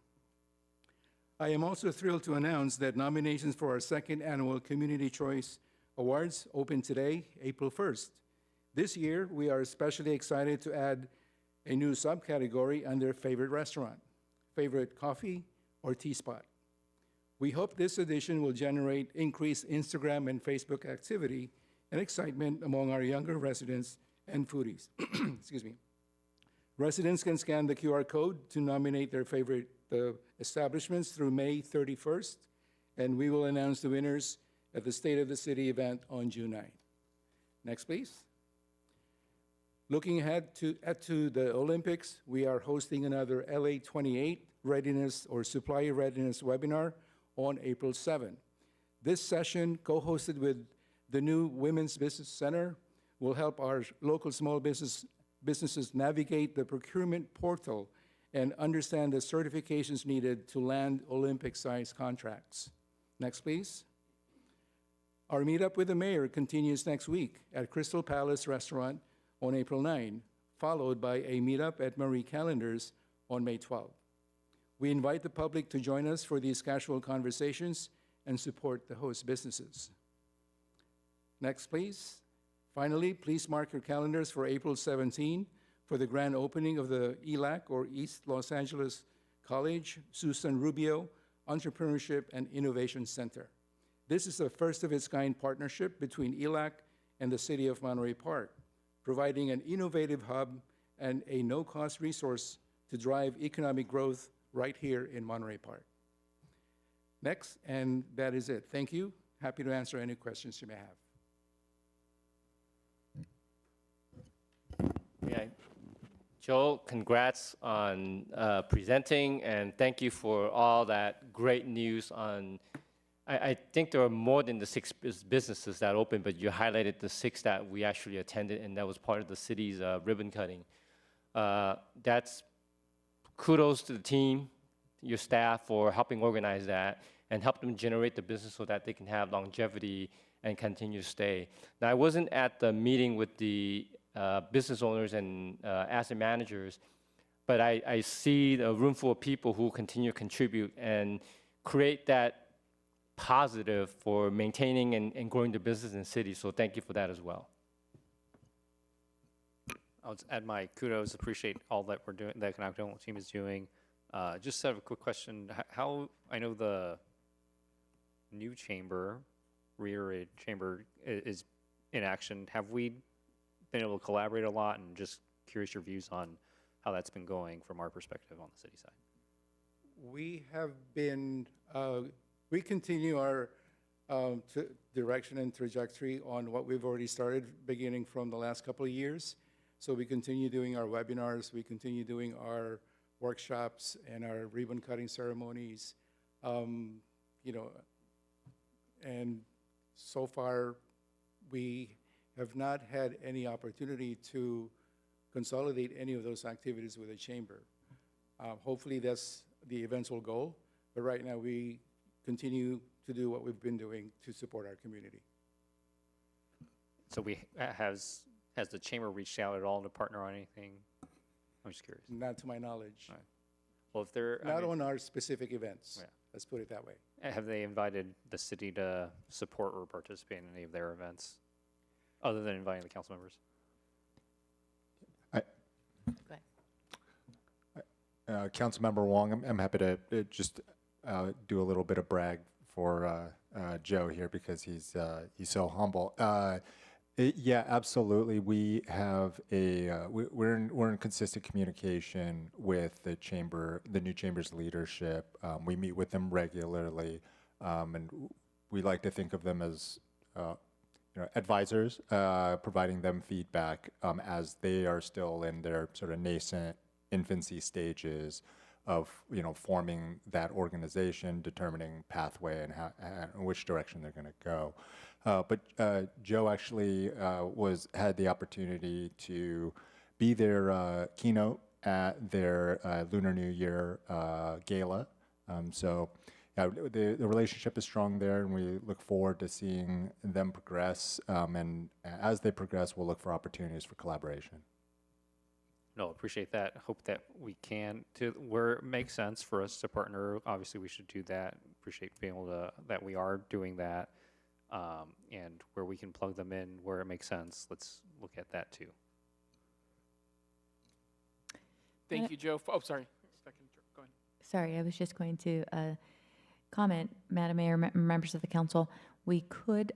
I am also thrilled to announce that nominations for our second annual Community Choice Awards open today, April 1st. This year, we are especially excited to add a new subcategory under favorite restaurant, favorite coffee, or tea spot. We hope this edition will generate increased Instagram and Facebook activity and excitement among our younger residents and foodies. Excuse me. Residents can scan the QR code to nominate their favorite the establishments through May 31st, and we will announce the winners at the State of the City event on June 9th. Next, please. Looking ahead to the Olympics, we are hosting another LA 28 readiness or supplier readiness webinar on April 7. This session, co-hosted with the new Women's Business Center, will help our local small businesses navigate the procurement portal and understand the certifications needed to land Olympic-sized contracts. Next, please. Our meetup with the mayor continues next week at Crystal Palace Restaurant on April 9, followed by a meetup at Marie Callender's on May 12. We invite the public to join us for these casual conversations and support the host businesses. Next, please. Finally, please mark your calendars for April 17 for the grand opening of the ELAC, or East Los Angeles College Susan Rubio Entrepreneurship and Innovation Center. This is a first-of-its-kind partnership between ELAC and the City of Monterey Park, providing an innovative hub and a no-cost resource to drive economic growth right here in Monterey Park. Next, and that is it. Thank you. Happy to answer any questions you may have. Yeah. Joe, congrats on presenting, and thank you for all that great news on, I think there are more than the 6 businesses that opened, but you highlighted the 6 that we actually attended, and that was part of the city's ribbon cutting. That's kudos to the team, your staff, for helping organize that and help them generate the business so that they can have longevity and continue to stay. Now, I wasn't at the meeting with the business owners and asset managers, but I see a room full of people who continue to contribute and create that positive for maintaining and growing the business in the city. So thank you for that as well. I'll just add my kudos. Appreciate all that we're doing, the economic development team is doing. Just have a quick question. How I know the new chamber, reiterated chamber, is in action. Have we been able to collaborate a lot? And just curious your views on how that's been going from our perspective on the city side. We have been, we continue our direction and trajectory on what we've already started beginning from the last couple of years. So we continue doing our webinars, we continue doing our workshops and our ribbon cutting ceremonies, you know, and so far we have not had any opportunity to consolidate any of those activities with the chamber. Hopefully that's the eventual goal, but right now we continue to do what we've been doing to support our community. So has the chamber reached out at all to partner on anything? I'm just curious. Not to my knowledge. All right. Well, if they're not on our specific events. Yeah. Let's put it that way. Have they invited the city to support or participate in any of their events, other than inviting the council members? Councilmember Wong, I'm happy to just do a little bit of brag for Joe here because he's so humble. Yeah, absolutely. We have we're in consistent communication with the chamber, the new chamber's leadership. We meet with them regularly, and we like to think of them as advisors, providing them feedback as they are still in their sort of nascent infancy stages of forming that organization, determining pathway and how and which direction they're going to go. But Joe actually had the opportunity to be their keynote at their Lunar New Year gala. So the relationship is strong there, and we look forward to seeing them progress. And as they progress, we'll look for opportunities for collaboration. No, appreciate that. Hope that we can, to where it makes sense for us to partner. Obviously, we should do that. Appreciate being able to, that we are doing that. And where we can plug them in where it makes sense, let's look at that too. Thank you, Joe. Oh, sorry. Second, go ahead. Sorry, I was just going to comment, Madam Mayor, members of the council. We could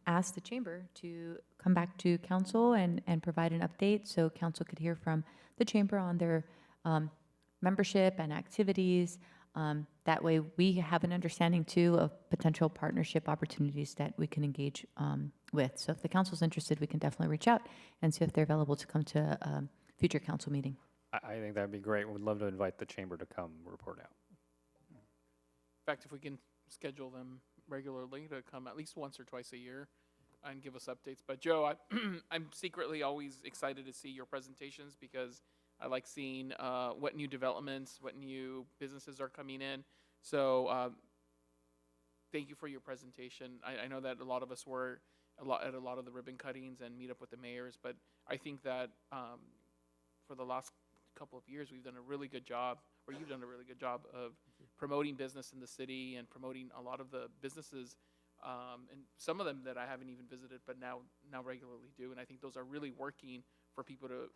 ask the chamber to come back to council and provide an update so council could hear from the chamber on their membership and activities. That way we have an understanding too of potential partnership opportunities that we can engage with. So if the council's interested, we can definitely reach out and see if they're available to come to a future council meeting. I think that'd be great. We'd love to invite the chamber to come report out. In fact, if we can schedule them regularly to come at least once or twice a year and give us updates. But Joe, I'm secretly always excited to see your presentations because I like seeing what new developments, what new businesses are coming in. So thank you for your presentation. I know that a lot of us were at a lot of the ribbon cuttings and meet up with the mayors, but I think that for the last couple of years, we've done a really good job, or you've done a really good job of promoting business in the city and promoting a lot of the businesses, and some of them that I haven't even visited, but now regularly do. And I think those are really working for people to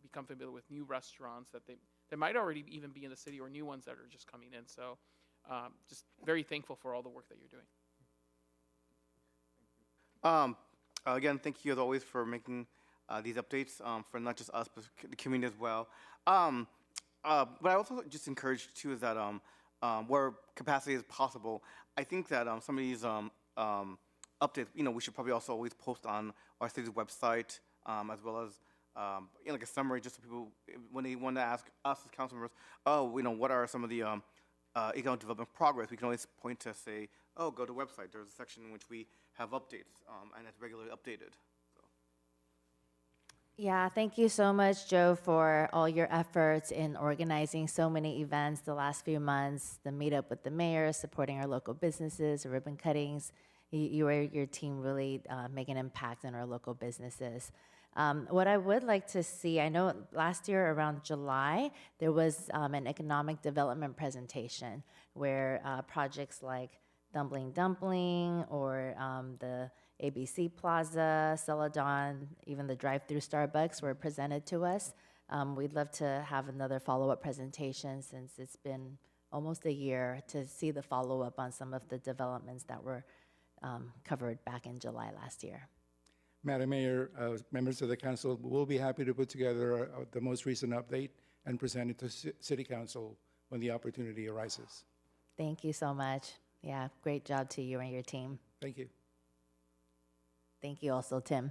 become familiar with new restaurants that they might already even be in the city or new ones that are just coming in. So just very thankful for all the work that you're doing. Again, thank you as always for making these updates for not just us, but the community as well. But I also just encourage too is that where capacity is possible, I think that some of these updates, we should probably also always post on our city's website, as well as like a summary, just so people, when they want to ask us as council members, what are some of the economic development progress, we can always point to say, go to the website. There's a section in which we have updates, and it's regularly updated. Yeah, thank you so much, Joe, for all your efforts in organizing so many events the last few months, the meetup with the mayor, supporting our local businesses, the ribbon cuttings. You and your team really make an impact in our local businesses. What I would like to see, I know last year around July, there was an economic development presentation where projects like Dumpling or the ABC Plaza, Celadon, even the drive-through Starbucks were presented to us. We'd love to have another follow-up presentation since it's been almost a year to see the follow-up on some of the developments that were covered back in July last year. Madam Mayor, members of the council, we'll be happy to put together the most recent update and present it to City Council when the opportunity arises. Thank you so much. Yeah, great job to you and your team. Thank you. Thank you also, Tim.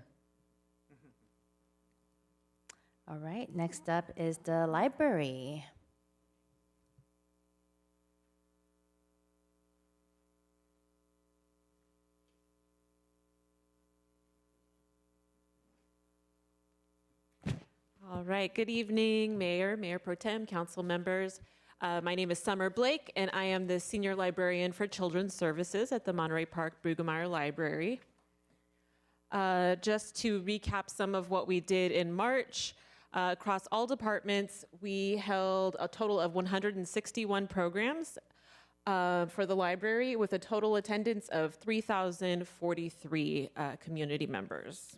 All right, next up is the library. All right, good evening, Mayor Pro Tem, council members. My name is Summer Blake, and I am the Senior Librarian for Children's Services at the Monterey Park Brueggemeyer Library. Just to recap some of what we did in March, across all departments, we held a total of 161 programs for the library with a total attendance of 3,043 community members.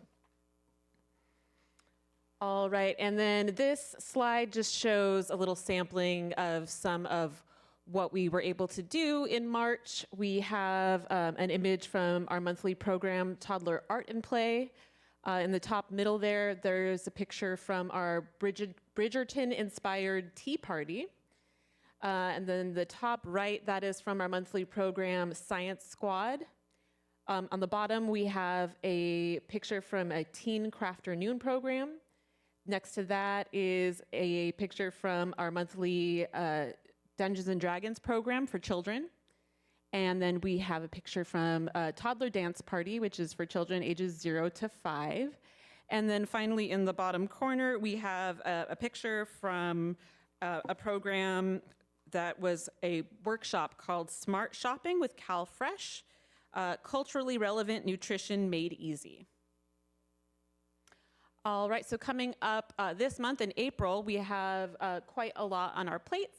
All right, and then this slide just shows a little sampling of some of what we were able to do in March. We have an image from our monthly program, Toddler Art and Play. In the top middle there's a picture from our Bridgerton-inspired tea party. And then the top right, that is from our monthly program, Science Squad. On the bottom, we have a picture from a Teen Crafternoon program. Next to that is a picture from our monthly Dungeons and Dragons program for children. And then we have a picture from a Toddler Dance Party, which is for children ages 0 to 5. And then finally, in the bottom corner, we have a picture from a program that was a workshop called Smart Shopping with CalFresh, culturally relevant nutrition made easy. All right, so coming up this month in April, we have quite a lot on our plates.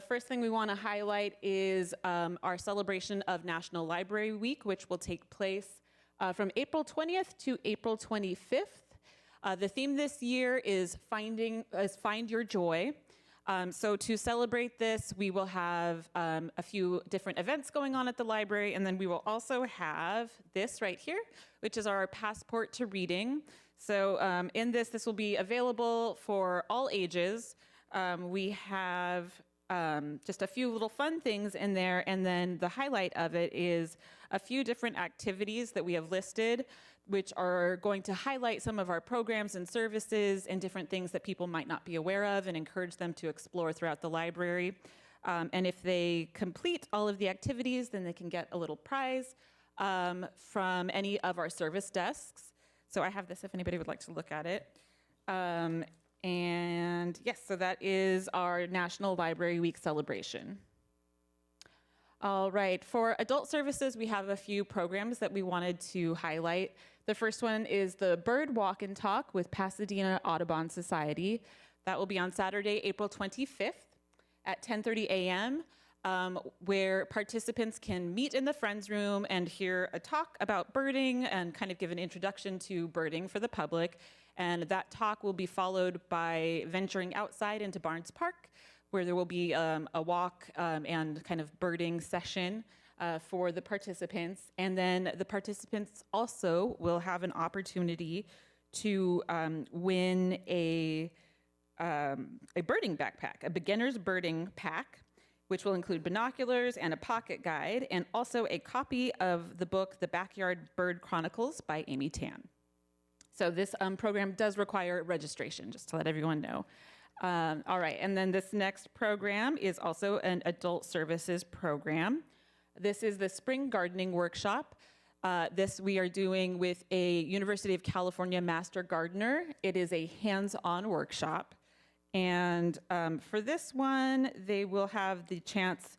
First thing we want to highlight is our celebration of National Library Week, which will take place from April 20th to April 25th. The theme this year is Find Your Joy. So to celebrate this, we will have a few different events going on at the library, and then we will also have this right here, which is our Passport to Reading. So in this will be available for all ages. we have just a few little fun things in there, and then the highlight of it is a few different activities that we have listed, which are going to highlight some of our programs and services and different things that people might not be aware of and encourage them to explore throughout the library. And if they complete all of the activities, then they can get a little prize from any of our service desks. So I have this if anybody would like to look at it. And yes, so that is our National Library Week celebration. All right, for adult services, we have a few programs that we wanted to highlight. The first one is the Bird Walk and Talk with Pasadena Audubon Society. That will be on Saturday, April 25th at 10:30 a.m., where participants can meet in the Friends Room and hear a talk about birding and kind of give an introduction to birding for the public. And that talk will be followed by venturing outside into Barnes Park, where there will be a walk and kind of birding session for the participants. And then the participants also will have an opportunity to win a birding backpack, a beginner's birding pack, which will include binoculars and a pocket guide, and also a copy of the book, The Backyard Bird Chronicles by Amy Tan. So this program does require registration, just to let everyone know. All right, and then this next program is also an adult services program. This is the Spring Gardening Workshop. This we are doing with a University of California Master Gardener. It is a hands-on workshop. And for this one, they will have the chance,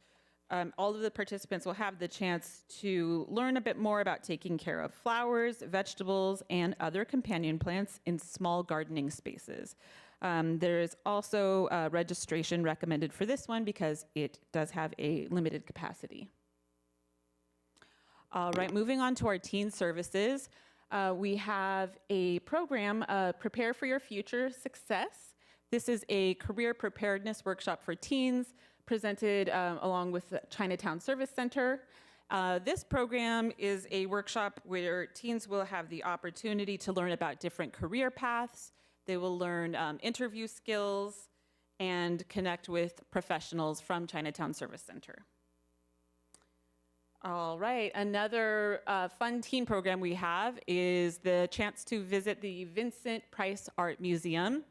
all of the participants will have the chance to learn a bit more about taking care of flowers, vegetables, and other companion plants in small gardening spaces. There is also registration recommended for this one because it does have a limited capacity. All right, moving on to our teen services. We have a program, Prepare for Your Future Success. This is a career preparedness workshop for teens presented along with the Chinatown Service Center. This program is a workshop where teens will have the opportunity to learn about different career paths. They will learn interview skills and connect with professionals from Chinatown Service Center. All right, another fun teen program we have is the chance to visit the Vincent Price Art Museum.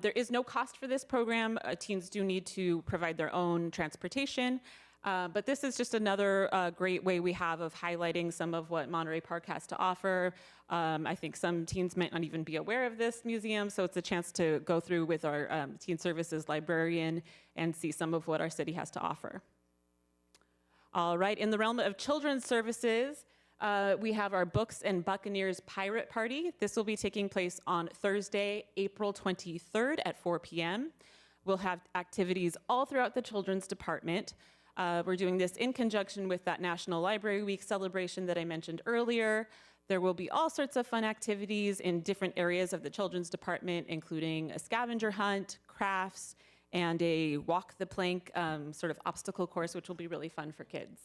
There is no cost for this program. Teens do need to provide their own transportation, but this is just another great way we have of highlighting some of what Monterey Park has to offer. I think some teens might not even be aware of this museum, so it's a chance to go through with our teen services librarian and see some of what our city has to offer. All right, in the realm of children's services, we have our Books and Buccaneers Pirate Party. This will be taking place on Thursday, April 23rd at 4 p.m. We'll have activities all throughout the children's department. We're doing this in conjunction with that National Library Week celebration that I mentioned earlier. There will be all sorts of fun activities in different areas of the children's department, including a scavenger hunt, crafts, and a walk the plank sort of obstacle course, which will be really fun for kids.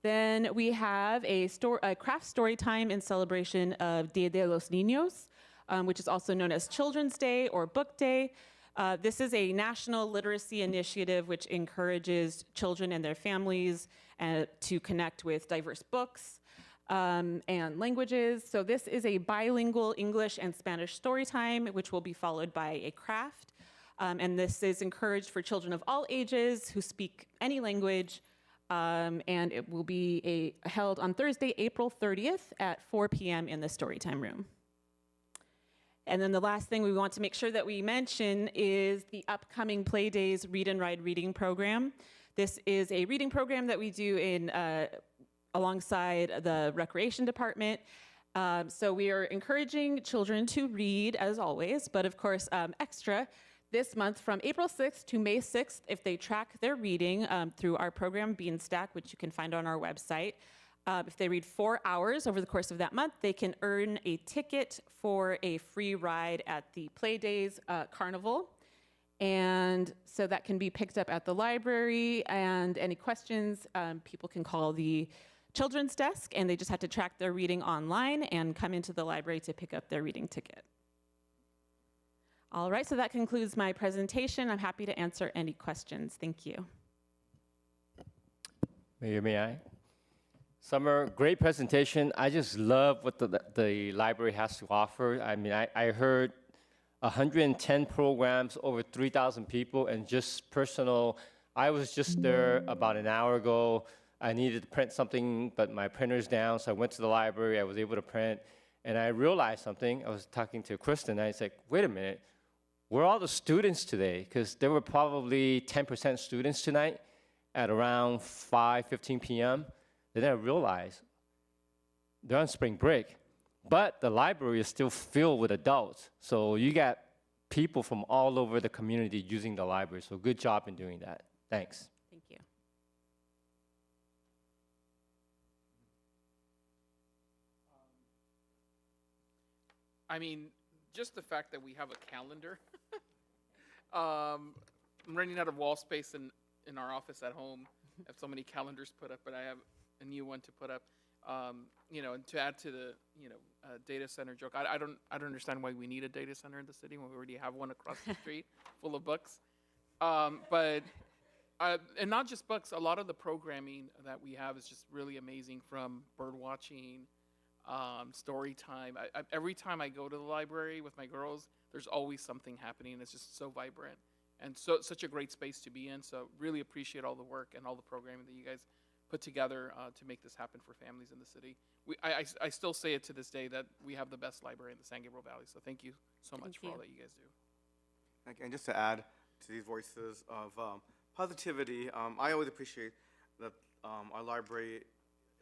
Then we have a craft story time in celebration of Dia de los Niños, which is also known as Children's Day or Book Day. This is a national literacy initiative which encourages children and their families to connect with diverse books and languages. So this is a bilingual English and Spanish story time, which will be followed by a craft. And this is encouraged for children of all ages who speak any language. And it will be held on Thursday, April 30th at 4 p.m. in the Storytime Room. And then the last thing we want to make sure that we mention is the upcoming Play Days Read and Ride reading program. This is a reading program that we do in alongside the Recreation Department. So we are encouraging children to read, as always, but of course, extra. This month from April 6th to May 6th, if they track their reading through our program Beanstack, which you can find on our website, if they read 4 hours over the course of that month, they can earn a ticket for a free ride at the Play Days Carnival. And so that can be picked up at the library, and any questions, people can call the children's desk, and they just have to track their reading online and come into the library to pick up their reading ticket. All right, so that concludes my presentation. I'm happy to answer any questions. Thank you. Mayor, may I? Summer, great presentation. I just love what the library has to offer. I mean, I heard 110 programs, over 3,000 people, and just personal. I was just there about an hour ago. I needed to print something, but my printer's down, so I went to the library. I was able to print, and I realized something. I was talking to Kristen, and I said, wait a minute, where are all the students today? Because there were probably 10% students tonight at around 5:15 p.m. Then I realized they're on spring break, but the library is still filled with adults. So you got people from all over the community using the library. So good job in doing that. Thanks. Thank you. I mean, just the fact that we have a calendar. I'm running out of wall space in our office at home. I have so many calendars put up, but I have a new one to put up. You know, and to add to the data center joke, I don't understand why we need a data center in the city when we already have one across the street full of books. But and not just books. A lot of the programming that we have is just really amazing, from bird watching, story time. Every time I go to the library with my girls, there's always something happening. It's just so vibrant and such a great space to be in. So really appreciate all the work and all the programming that you guys put together to make this happen for families in the city. I still say it to this day that we have the best library in the San Gabriel Valley. So thank you so much for all that you guys do. And just to add to these voices of positivity, I always appreciate that our library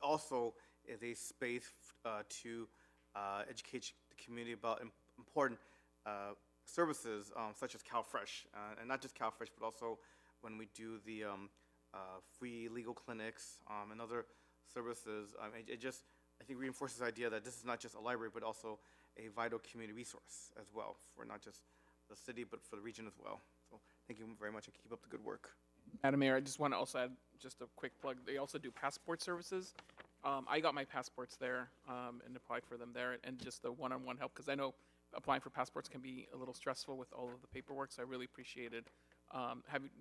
also is a space to educate the community about important services such as CalFresh, and not just CalFresh, but also when we do the free legal clinics and other services. It just, I think, reinforces the idea that this is not just a library, but also a vital community resource as well, for not just the city, but for the region as well. So thank you very much, and keep up the good work. Madam Mayor, I just want to also add just a quick plug. They also do passport services. I got my passports there and applied for them there, and just the one-on-one help, because I know applying for passports can be a little stressful with all of the paperwork, so I really appreciated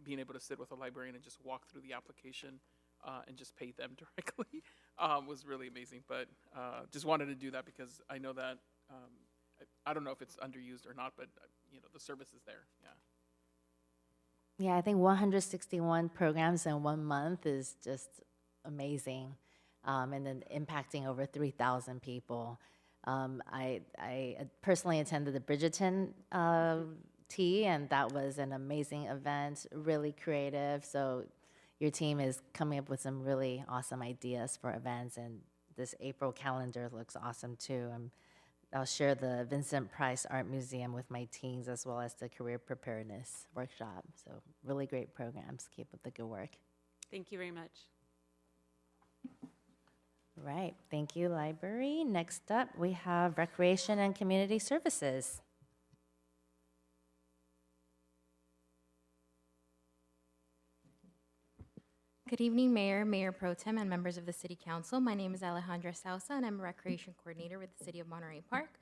being able to sit with a librarian and just walk through the application and just pay them directly was really amazing. But just wanted to do that because I know that, I don't know if it's underused or not, but the service is there, yeah. Yeah, I think 161 programs in 1 month is just amazing, and then impacting over 3,000 people. I personally attended the Bridgerton tea, and that was an amazing event, really creative. So your team is coming up with some really awesome ideas for events, and this April calendar looks awesome too. I'll share the Vincent Price Art Museum with my teens, as well as the Career Preparedness Workshop. So really great programs. Keep up the good work. Thank you very much. Right, thank you, Library. Next up, we have Recreation and Community Services. Good evening, Mayor, Mayor Pro Tem, and members of the City Council. My name is Alejandra Sousa, and I'm a Recreation Coordinator with the City of Monterey Park.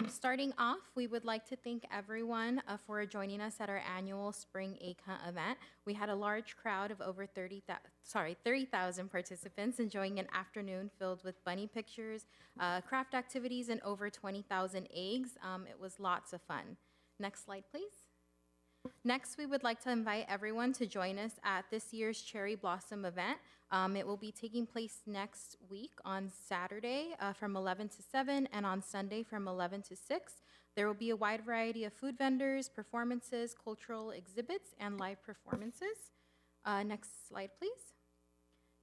Starting off, we would like to thank everyone for joining us at our annual Spring Egg Hunt event. We had a large crowd of over 30,000 participants enjoying an afternoon filled with bunny pictures, craft activities, and over 20,000 eggs. It was lots of fun. Next slide, please. Next, we would like to invite everyone to join us at this year's Cherry Blossom event. It will be taking place next week on Saturday from 11 to 7 and on Sunday from 11 to 6. There will be a wide variety of food vendors, performances, cultural exhibits, and live performances. Next slide, please.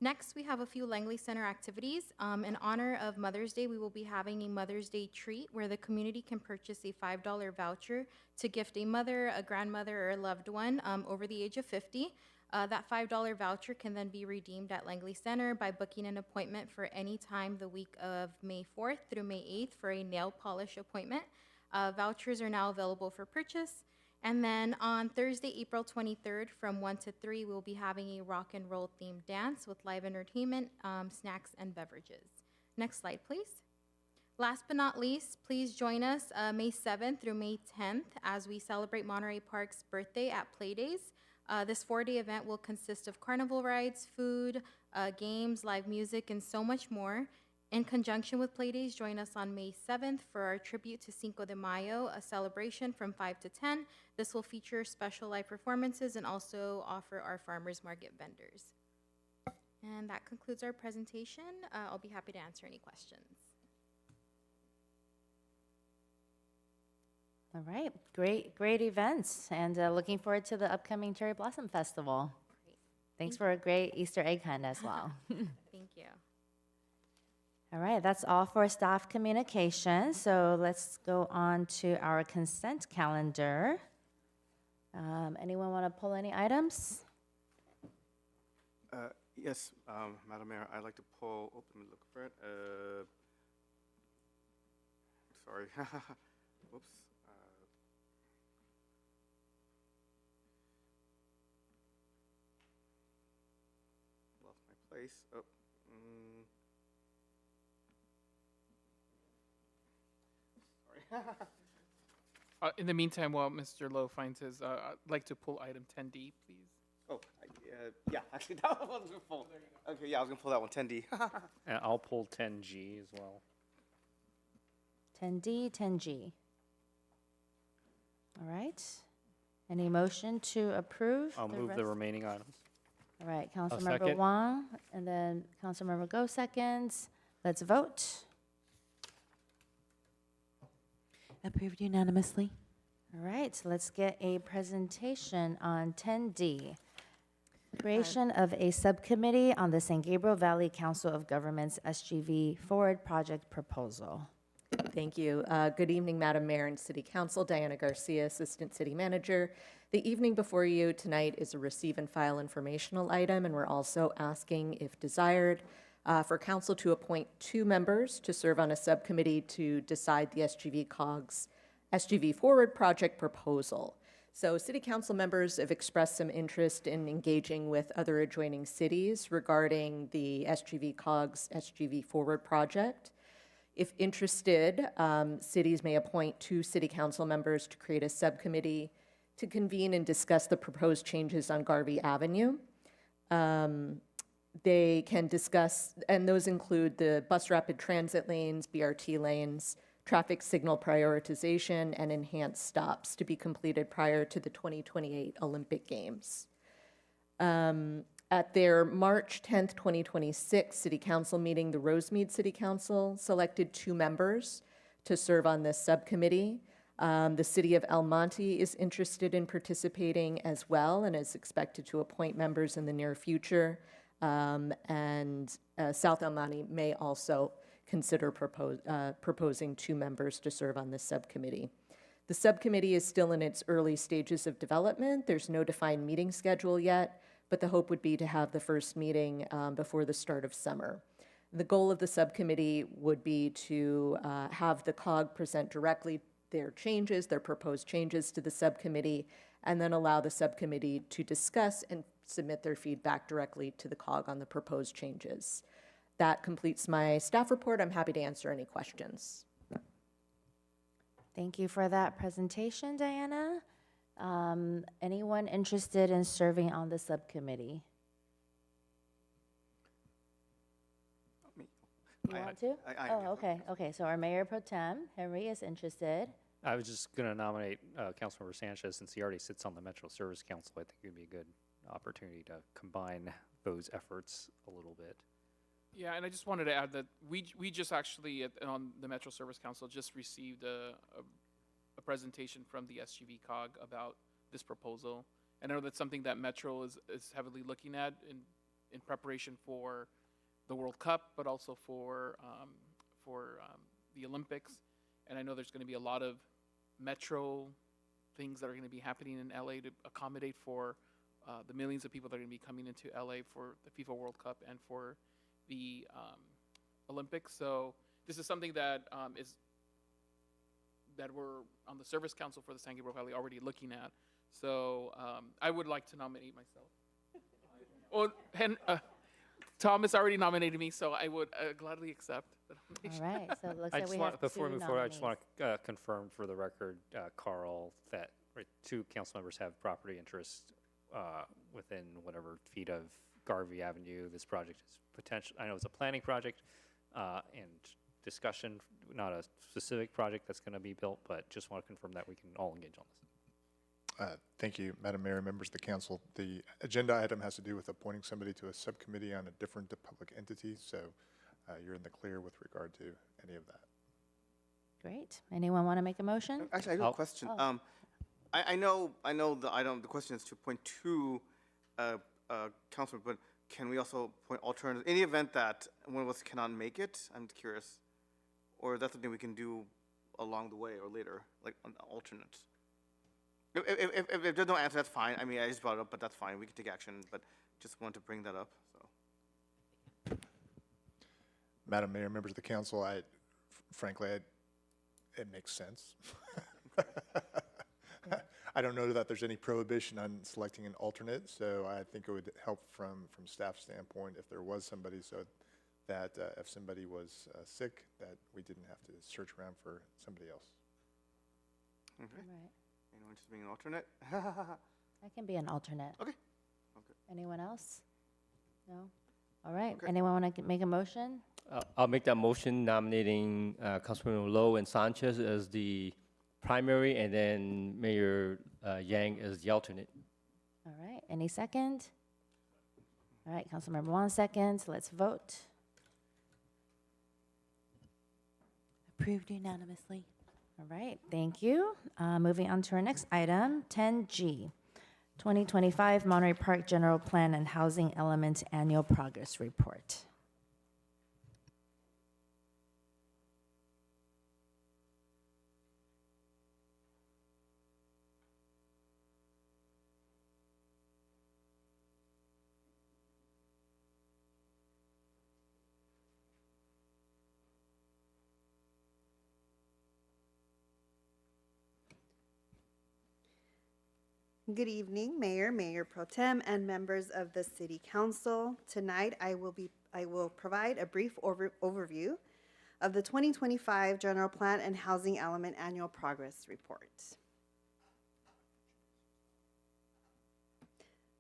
Next, we have a few Langley Center activities. In honor of Mother's Day, we will be having a Mother's Day treat where the community can purchase a $5 voucher to gift a mother, a grandmother, or a loved one over the age of 50. That $5 voucher can then be redeemed at Langley Center by booking an appointment for any time the week of May 4th through May 8th for a nail polish appointment. Vouchers are now available for purchase. And then on Thursday, April 23rd from 1 to 3, we'll be having a rock and roll themed dance with live entertainment, snacks, and beverages. Next slide, please. Last but not least, please join us May 7th through May 10th as we celebrate Monterey Park's birthday at Playdays. This 4-day event will consist of carnival rides, food, games, live music, and so much more. In conjunction with Playdays, join us on May 7th for our tribute to Cinco de Mayo, a celebration from 5 to 10. This will feature special live performances and also offer our farmers market vendors. And that concludes our presentation. I'll be happy to answer any questions. All right, great events, and looking forward to the upcoming Cherry Blossom Festival. Thanks for a great Easter egg hunt as well. Thank you. All right, that's all for staff communication. So let's go on to our consent calendar. Anyone want to pull any items? Yes, Madam Mayor, I'd like to pull, let me look for it. Sorry. Whoops. Lost my place. Oh. Sorry. In the meantime, while Mr. Lowe finds his, I'd like to pull item 10D, please. Oh, yeah, actually, that one was full. Okay, yeah, I was gonna pull that one, 10D. And I'll pull 10G as well. 10D, 10G. All right. Any motion to approve? I'll move the remaining items. All right, second. Councilmember Wong, and then Councilmember Go seconds. Let's vote. Approved unanimously. All right, so let's get a presentation on 10D. Creation of a subcommittee on the San Gabriel Valley Council of Governments SGV Forward Project Proposal. Thank you. Good evening, Madam Mayor and City Council. Diana Garcia, Assistant City Manager. The evening before you tonight is a receive and file informational item, and we're also asking, if desired, for Council to appoint 2 members to serve on a subcommittee to decide the SGV COG's SGV Forward Project Proposal. So City Council members have expressed some interest in engaging with other adjoining cities regarding the SGV COG's SGV Forward Project. If interested, cities may appoint 2 City Council members to create a subcommittee to convene and discuss the proposed changes on Garvey Avenue. They can discuss, and those include the bus rapid transit lanes, BRT lanes, traffic signal prioritization, and enhanced stops to be completed prior to the 2028 Olympic Games. At their March 10th, 2026 City Council meeting, the Rosemead City Council selected 2 members to serve on this subcommittee. The City of El Monte is interested in participating as well and is expected to appoint members in the near future. And South El Monte may also consider proposing 2 members to serve on this subcommittee. The subcommittee is still in its early stages of development. There's no defined meeting schedule yet, but the hope would be to have the first meeting before the start of summer. The goal of the subcommittee would be to have the COG present directly their changes, their proposed changes to the subcommittee, and then allow the subcommittee to discuss and submit their feedback directly to the COG on the proposed changes. That completes my staff report. I'm happy to answer any questions. Thank you for that presentation, Diana. Anyone interested in serving on the subcommittee? You want to? Okay. So our Mayor Pro Tem, Henry, is interested. I was just going to nominate Councilmember Sanchez, since he already sits on the Metro Service Council. I think it would be a good opportunity to combine those efforts a little bit. Yeah, and I just wanted to add that we just actually, on the Metro Service Council, just received a presentation from the SGV COG about this proposal. And I know that's something that Metro is heavily looking at in preparation for the World Cup, but also for the Olympics. And I know there's going to be a lot of Metro things that are going to be happening in LA to accommodate for the millions of people that are going to be coming into LA for the FIFA World Cup and for the Olympics. So this is something that that we're on the Service Council for the San Gabriel Valley already looking at. So I would like to nominate myself. Well, Thomas already nominated me, so I would gladly accept. But I'll make All sure. right, so it looks I like just we want, have before we two move forward, I just nominees. want to confirm for the record, Carl, that two council members have property interest within whatever feet of Garvey Avenue. This project is potential. I know it's a planning project and discussion, not a specific project that's going to be built, but just want to confirm that we can all engage on this. Thank you, Madam Mayor, members of the council. The agenda item has to do with appointing somebody to a subcommittee on a different public entity, so you're in the clear with regard to any of that. Great. Anyone want to make a motion? Actually, I have a question. Oh. I know the item, the question is to point to Councilman, but can we also point alternative, in the event that one of us cannot make it? I'm curious. Or is that something we can do along the way or later, like an alternate? If there's no answer, that's fine. I mean, I just brought it up, but that's fine. We can take action, but just wanted to bring that up, so. Madam Mayor, members of the council, frankly, it makes sense. I don't know that there's any prohibition on selecting an alternate, so I think it would help from staff standpoint if there was somebody, so that if somebody was sick, that we didn't have to search around for somebody else. Okay. Right. Anyone just being an alternate? I can be an alternate. Okay. Anyone else? No? All right. Anyone want to make a motion? I'll make that motion nominating Councilman Lowe and Sanchez as the primary, and then Mayor Yang as the alternate. All right. Any second? All right. Councilmember Wong seconds. Let's vote. Approved unanimously. All right. Thank you. Moving on to our next item, 10G, 2025 Monterey Park General Plan and Housing Element Annual Progress Report. Good evening, Mayor, Mayor Pro Tem, and members of the City Council. Tonight, I will provide a brief overview of the 2025 General Plan and Housing Element Annual Progress Report.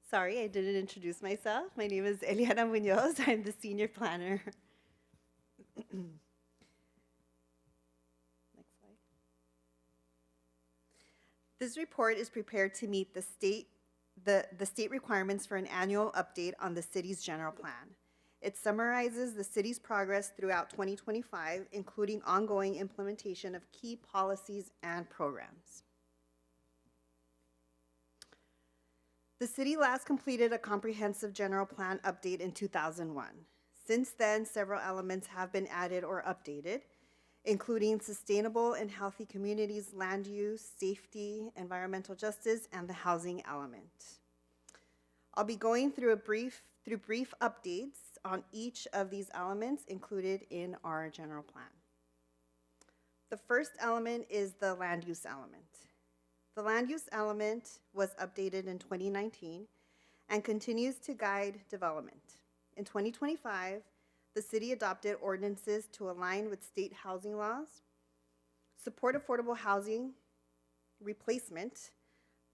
Sorry, I didn't introduce myself. My name is Eliana Munoz. I'm the senior planner. This report is prepared to meet the state requirements for an annual update on the city's general plan. It summarizes the city's progress throughout 2025, including ongoing implementation of key policies and programs. The city last completed a comprehensive general plan update in 2001. Since then, several elements have been added or updated, including sustainable and healthy communities, land use, safety, environmental justice, and the housing element. I'll be going through brief updates on each of these elements included in our general plan. The first element is the land use element. The land use element was updated in 2019 and continues to guide development. In 2025, the city adopted ordinances to align with state housing laws, support affordable housing replacement,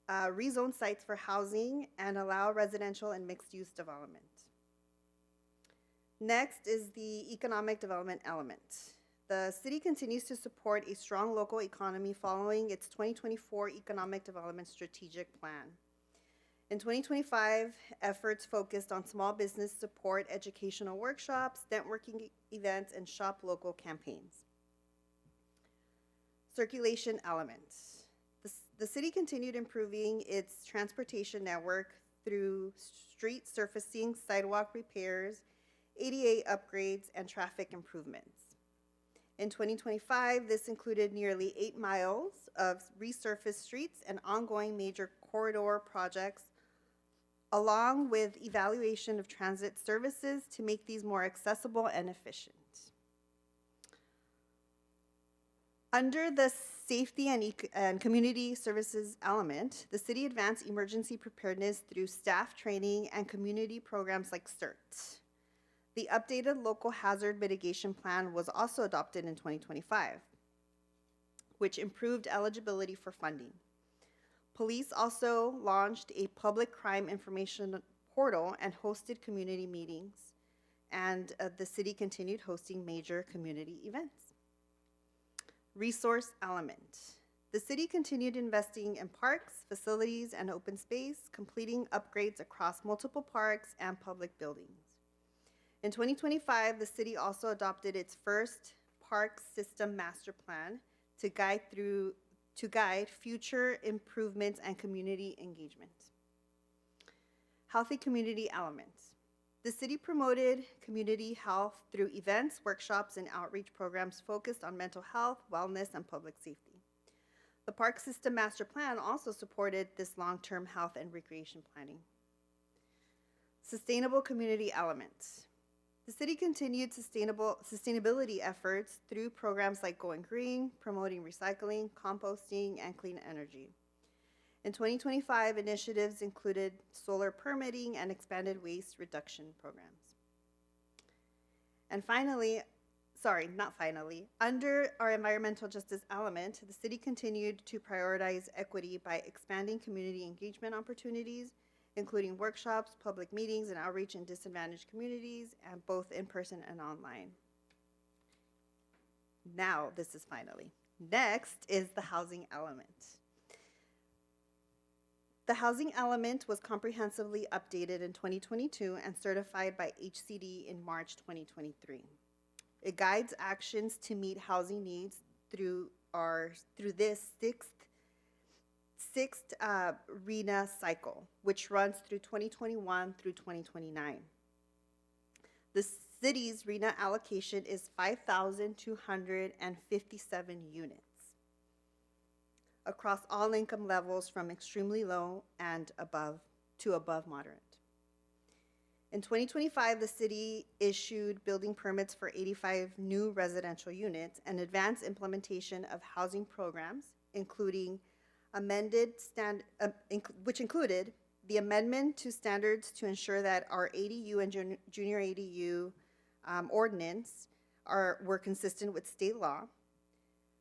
rezone sites for housing, and allow residential and mixed-use development. Next is the economic development element. The city continues to support a strong local economy following its 2024 Economic Development Strategic Plan. In 2025, efforts focused on small business support, educational workshops, networking events, and shop local campaigns. Circulation elements. The city continued improving its transportation network through street surfacing, sidewalk repairs, ADA upgrades, and traffic improvements. In 2025, this included nearly 8 miles of resurfaced streets and ongoing major corridor projects, along with evaluation of transit services to make these more accessible and efficient. Under the safety and community services element, the city advanced emergency preparedness through staff training and community programs like CERT. The updated local hazard mitigation plan was also adopted in 2025, which improved eligibility for funding. Police also launched a public crime information portal and hosted community meetings, and the city continued hosting major community events. Resource element. The city continued investing in parks, facilities, and open space, completing upgrades across multiple parks and public buildings. In 2025, the city also adopted its first park system master plan to guide future improvements and community engagement. Healthy community elements. The city promoted community health through events, workshops, and outreach programs focused on mental health, wellness, and public safety. The park system master plan also supported this long-term health and recreation planning. Sustainable community elements. The city continued sustainability efforts through programs like Going Green, promoting recycling, composting, and clean energy. In 2025, initiatives included solar permitting and expanded waste reduction programs. And under our environmental justice element, the city continued to prioritize equity by expanding community engagement opportunities, including workshops, public meetings, and outreach in disadvantaged communities, and both in person and online. Now, this is finally. Next is the housing element. The housing element was comprehensively updated in 2022 and certified by HCD in March 2023. It guides actions to meet housing needs through this sixth RENA cycle, which runs through 2021 through 2029. The city's RENA allocation is 5,257 units across all income levels from extremely low and above to above moderate. In 2025, the city issued building permits for 85 new residential units and advanced implementation of housing programs, including which included the amendment to standards to ensure that our ADU and junior ADU ordinance were consistent with state law.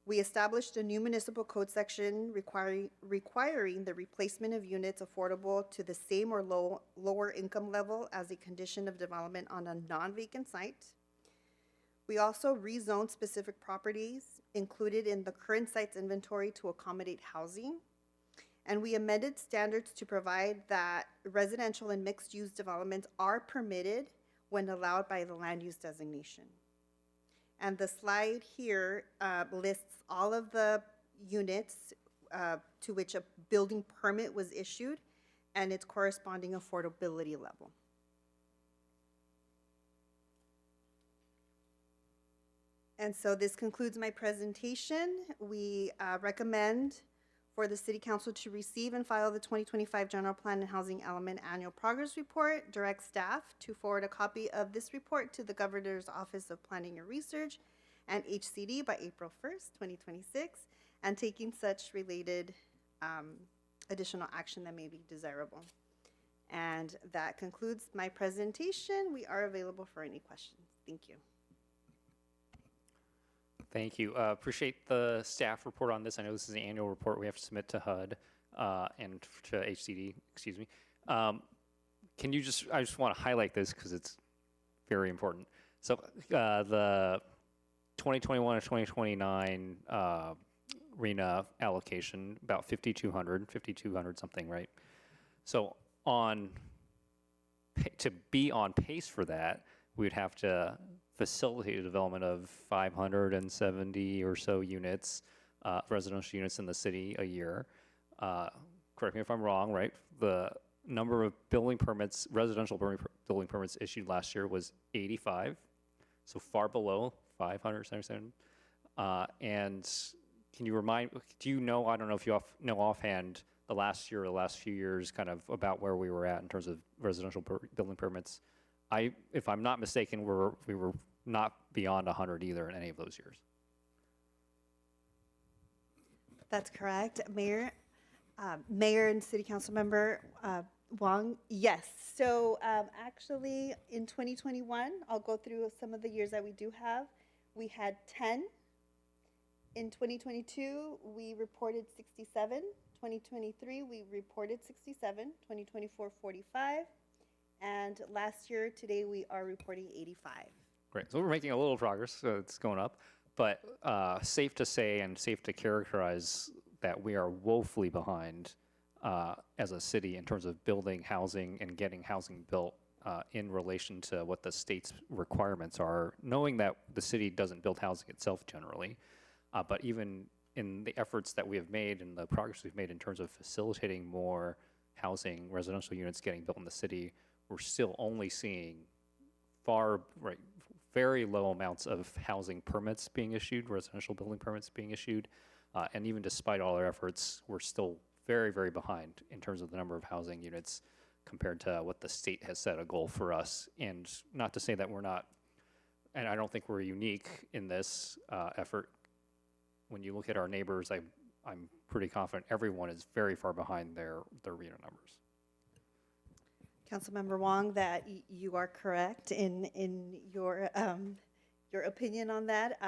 We established a new municipal code section requiring the replacement of units affordable to the same or lower income level as a condition of development on a non-vacant site. We also rezoned specific properties included in the current site's inventory to accommodate housing. And we amended standards to provide that residential and mixed-use developments are permitted when allowed by the land use designation. And the slide here lists all of the units to which a building permit was issued and its corresponding affordability level. And so this concludes my presentation. We recommend for the City Council to receive and file the 2025 General Plan and Housing Element Annual Progress Report, direct staff to forward a copy of this report to the Governor's Office of Planning and Research and HCD by April 1st, 2026, and taking such related additional action that may be desirable. And that concludes my presentation. We are available for any questions. Thank you. Thank you. Appreciate the staff report on this. I know this is an annual report we have to submit to HUD and to HCD, excuse me. I just want to highlight this because it's very important. So the 2021 to 2029 RENA allocation, about 5,200 something, right? So to be on pace for that, we'd have to facilitate the development of 570 or so units, residential units in the city a year. Correct me if I'm wrong, right? The number of building permits, residential building permits issued last year was 85, so far below 577. And can you do you know, I don't know if you know offhand, the last year or the last few years kind of about where we were at in terms of residential building permits? If I'm not mistaken, we were not beyond 100 either in any of those years. That's correct, Mayor. Mayor and City Council member, Wong, yes. So actually, in 2021, I'll go through some of the years that we do have. We had 10. In 2022, we reported 67. 2023, we reported 67. 2024, 45. And last year, today, we are reporting 85. Great. So we're making a little progress. So it's going up. But safe to say and safe to characterize that we are woefully behind as a city in terms of building housing and getting housing built in relation to what the state's requirements are, knowing that the city doesn't build housing itself generally. But even in the efforts that we have made and the progress we've made in terms of facilitating more housing, residential units getting built in the city, we're still only seeing very low amounts of housing permits being issued, residential building permits being issued. And even despite all our efforts, we're still very, very behind in terms of the number of housing units compared to what the state has set a goal for us. And not to say that we're not, and I don't think we're unique in this effort. When you look at our neighbors, I'm pretty confident everyone is very far behind their RENA numbers. Councilmember Wong, that you are correct in your opinion on that.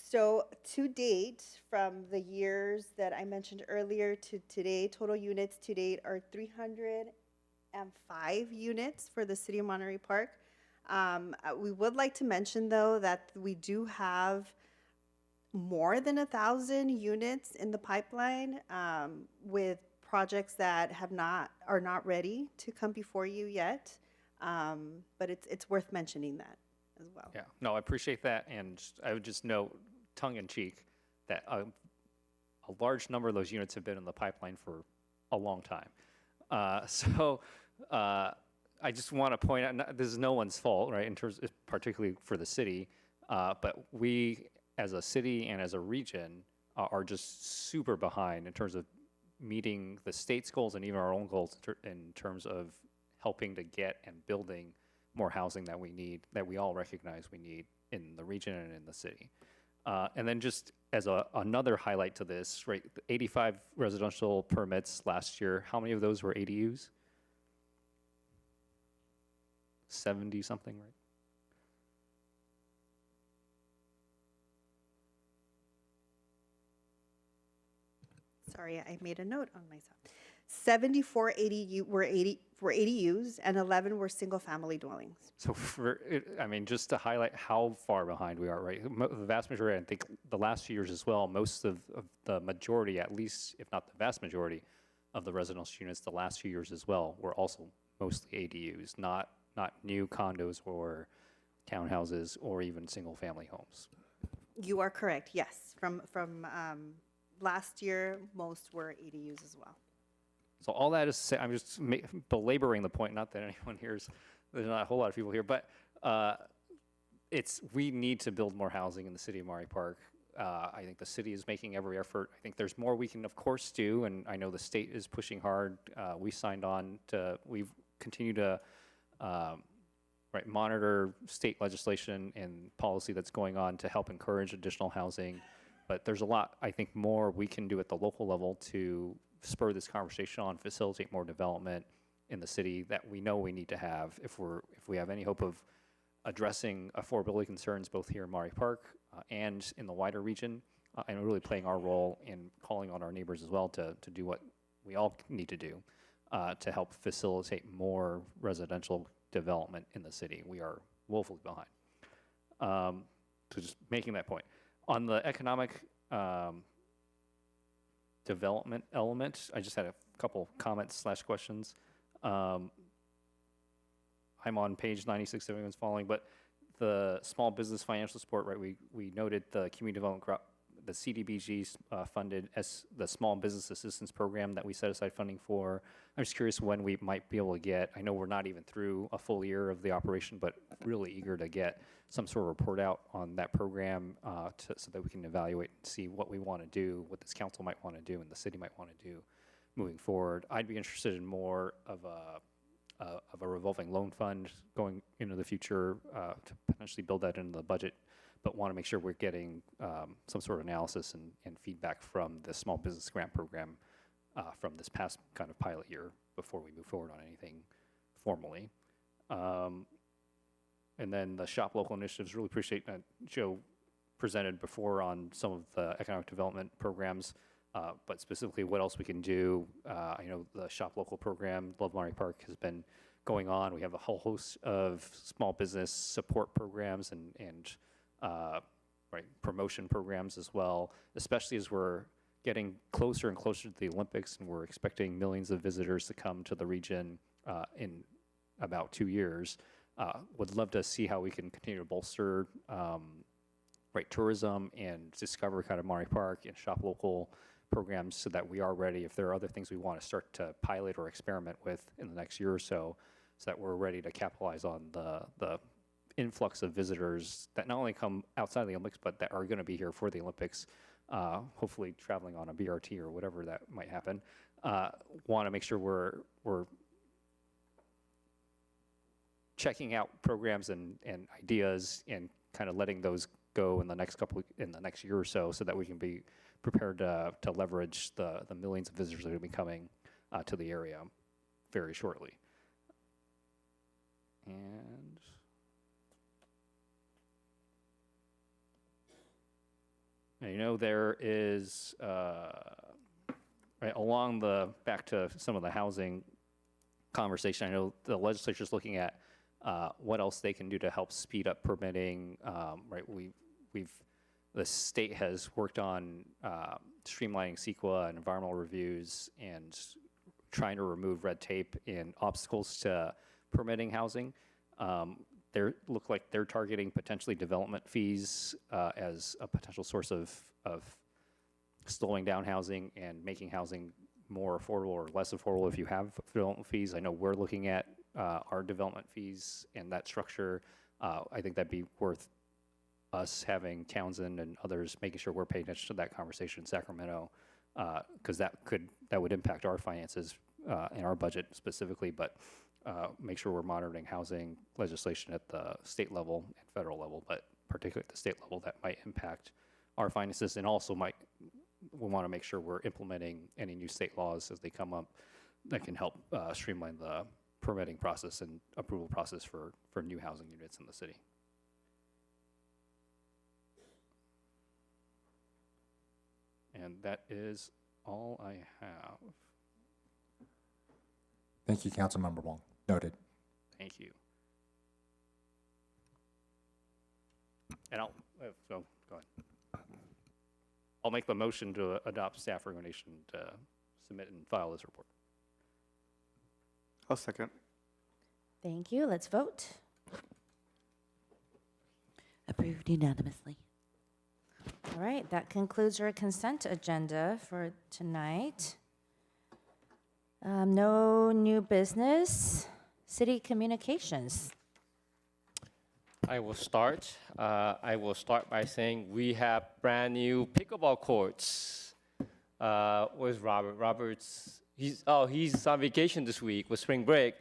So to date, from the years that I mentioned earlier to today, total units to date are 305 units for the city of Monterey Park. We would like to mention, though, that we do have more than 1,000 units in the pipeline with projects that are not ready to come before you yet. But it's worth mentioning that as well. Yeah, no, I appreciate that. And I would just note, tongue in cheek, that a large number of those units have been in the pipeline for a long time. So I just want to point out, this is no one's fault, right, in terms, particularly for the city, but we as a city and as a region are just super behind in terms of meeting the state's goals and even our own goals in terms of helping to get and building more housing that we need, that we all recognize we need in the region and in the city. And then just as another highlight to this, right, 85 residential permits last year. How many of those were ADUs? 70 something, right? Sorry, I made a note on myself. 74 were ADUs and 11 were single-family dwellings. So I mean, just to highlight how far behind we are, right? The vast majority, I think the last few years as well, most of the majority, at least, if not the vast majority, of the residential units the last few years as well were also mostly ADUs, not new condos or townhouses or even single-family homes. You are correct, yes. From last year, most were ADUs as well. So all that is to say, I'm just belaboring the point, not that anyone here's, there's not a whole lot of people here, but we need to build more housing in the city of Monterey Park. I think the city is making every effort. I think there's more we can, of course, do, and I know the state is pushing hard. We signed on to, we've continued to monitor state legislation and policy that's going on to help encourage additional housing. But there's a lot, I think, more we can do at the local level to spur this conversation on, facilitate more development in the city that we know we need to have if we have any hope of addressing affordability concerns both here in Monterey Park and in the wider region, and really playing our role in calling on our neighbors as well to do what we all need to do to help facilitate more residential development in the city. We are woefully behind. So just making that point. On the economic development element, I just had a couple comments / questions. I'm on page 96 if anyone's following, but the small business financial support, right, we noted the community development, the CDBG funded as the small business assistance program that we set aside funding for. I'm just curious when we might be able to get, I know we're not even through a full year of the operation, but really eager to get some sort of report out on that program so that we can evaluate and see what we want to do, what this council might want to do and the city might want to do moving forward. I'd be interested in more of a revolving loan fund going into the future to potentially build that into the budget, but want to make sure we're getting some sort of analysis and feedback from the small business grant program from this past kind of pilot year before we move forward on anything formally. And then the shop local initiatives, really appreciate that Joe presented before on some of the economic development programs, but specifically what else we can do. I know the shop local program, Love Monterey Park, has been going on. We have a whole host of small business support programs and promotion programs as well, especially as we're getting closer and closer to the Olympics, and we're expecting millions of visitors to come to the region in about 2 years. Would love to see how we can continue to bolster tourism and discover kind of Monterey Park and shop local programs so that we are ready if there are other things we want to start to pilot or experiment with in the next year or so that we're ready to capitalize on the influx of visitors that not only come outside of the Olympics, but that are going to be here for the Olympics, hopefully traveling on a BRT or whatever that might happen. Want to make sure we're checking out programs and ideas and kind of letting those go in the next year or so that we can be prepared to leverage the millions of visitors that are going to be coming to the area very shortly. And I know there is, back to some of the housing conversation, I know the legislature is looking at what else they can do to help speed up permitting. The state has worked on streamlining CEQA and environmental reviews and trying to remove red tape and obstacles to permitting housing. They look like they're targeting potentially development fees as a potential source of slowing down housing and making housing more affordable or less affordable if you have development fees. I know we're looking at our development fees and that structure. I think that'd be worth us having Townsend and others making sure we're paying attention to that conversation in Sacramento, because that would impact our finances and our budget specifically, but make sure we're monitoring housing legislation at the state level and federal level, but particularly at the state level that might impact our finances, and also we want to make sure we're implementing any new state laws as they come up that can help streamline the permitting process and approval process for new housing units in the city. And that is all I have. Thank you, Councilmember Wong. Noted. Thank you. And go ahead. I'll make the motion to adopt staff recommendation to submit and file this report. I'll second. Thank you. Let's vote. Approved unanimously. All right, that concludes our consent agenda for tonight. No new business. City communications. I will start. By saying we have brand new pickleball courts. Where's Robert? He's on vacation this week with spring break.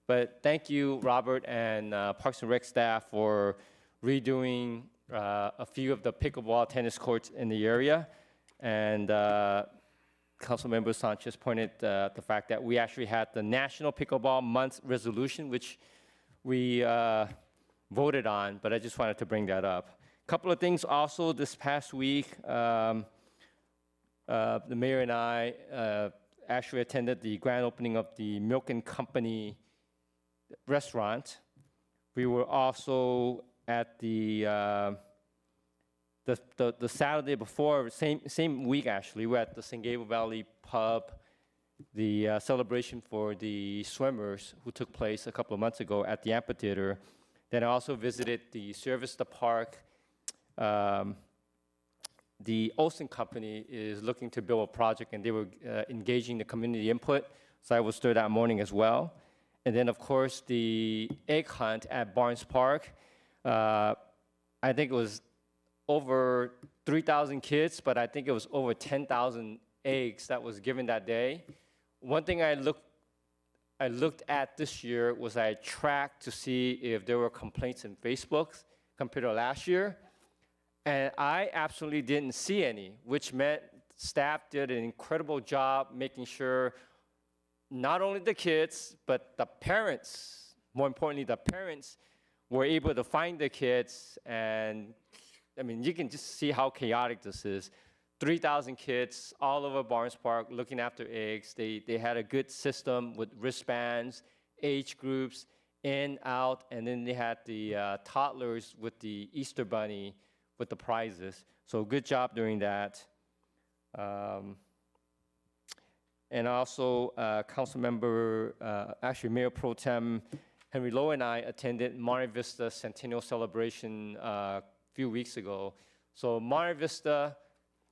But thank you, Robert and Parks and Rec staff for redoing a few of the pickleball tennis courts in the area. And Councilmember Sanchez pointed the fact that we actually had the National Pickleball Month resolution, which we voted on, but I just wanted to bring that up. A couple of things also this past week, the mayor and I actually attended the grand opening of the Milk and Company restaurant. We were also at the Saturday before, same week actually, we're at the San Gabriel Valley Pub, the celebration for the swimmers who took place a couple of months ago at the amphitheater. Then I also visited the Service the Park. The Olsen Company is looking to build a project, and they were engaging the community input, so I was there that morning as well. And then, of course, the egg hunt at Barnes Park. I think it was over 3,000 kids, but I think it was over 10,000 eggs that was given that day. One thing I looked at this year was I tracked to see if there were complaints in Facebook compared to last year, and I absolutely didn't see any, which meant staff did an incredible job making sure not only the kids, but the parents, more importantly, the parents were able to find the kids. And I mean, you can just see how chaotic this is. 3,000 kids all over Barnes Park looking after eggs. They had a good system with wristbands, age groups, in, out, and then they had the toddlers with the Easter Bunny with the prizes. So good job doing that. And also, actually Mayor Pro Tem Henry Lowe and I attended Monte Vista Centennial Celebration a few weeks ago. So Monte Vista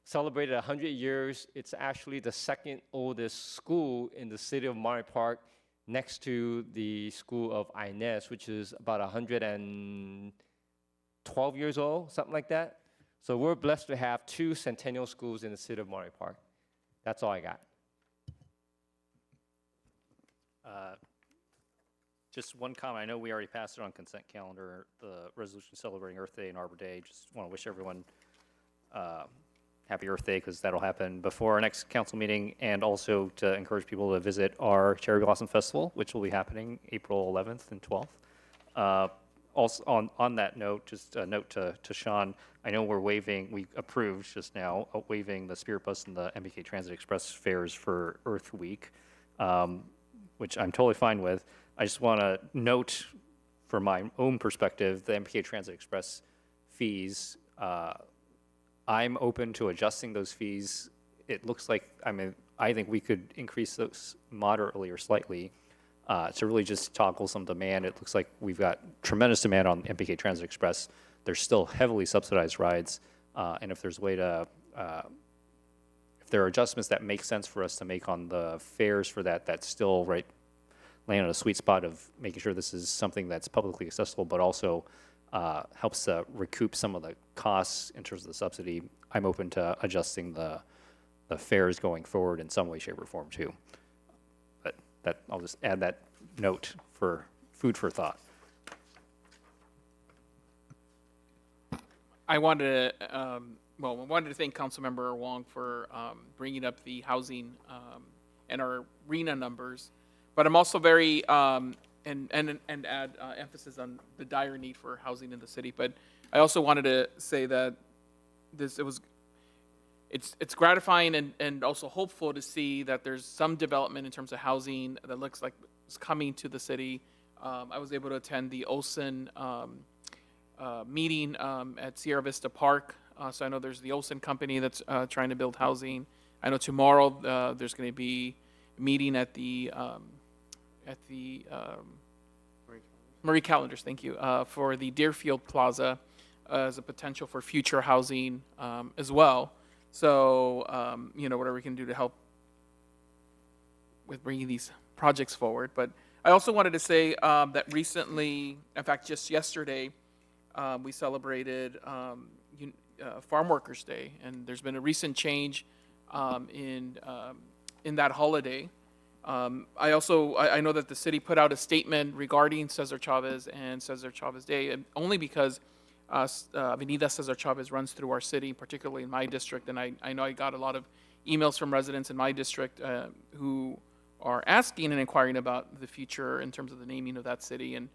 celebrated 100 years. It's actually the second oldest school in the city of Monterey Park, next to the school of Inez, which is about 112 years old, something like that. So we're blessed to have 2 centennial schools in the city of Monterey Park. That's all I got. Just one comment. I know we already passed it on consent calendar, the resolution celebrating Earth Day and Arbor Day. Just want to wish everyone happy Earth Day, because that'll happen before our next council meeting, and also to encourage people to visit our Cherry Blossom Festival, which will be happening April 11th and 12th. Also, on that note, just a note to Sean, I know we approved just now waiving the Spirit Bus and the MPK Transit Express fares for Earth Week, which I'm totally fine with. I just want to note, from my own perspective, the MPK Transit Express fees, I'm open to adjusting those fees. It looks like, I think we could increase those moderately or slightly to really just toggle some demand. It looks like we've got tremendous demand on MPK Transit Express. There's still heavily subsidized rides, and if there's a way to, if there are adjustments that make sense for us to make on the fares for that, that's still land on a sweet spot of making sure this is something that's publicly accessible, but also helps recoup some of the costs in terms of the subsidy. I'm open to adjusting the fares going forward in some way, shape, or form too. But I'll just add that note for food for thought. I wanted to thank Councilmember Wong for bringing up the housing and our RENA numbers, but I'm also very and add emphasis on the dire need for housing in the city. But I also wanted to say that it's gratifying and also hopeful to see that there's some development in terms of housing that looks like it's coming to the city. I was able to attend the Olson meeting at Sierra Vista Park. So I know there's the Olson company that's trying to build housing. I know tomorrow there's going to be a meeting at the Marie Callender's, thank you, for the Deerfield Plaza as a potential for future housing as well. So, whatever we can do to help with bringing these projects forward. But I also wanted to say that recently, in fact, just yesterday, we celebrated Farm Workers Day, and there's been a recent change in that holiday. I know that the city put out a statement regarding Cesar Chavez and Cesar Chavez Day, and only because Avenida Cesar Chavez runs through our city, particularly in my district, and I know I got a lot of emails from residents in my district who are asking and inquiring about the future in terms of the naming of that city, and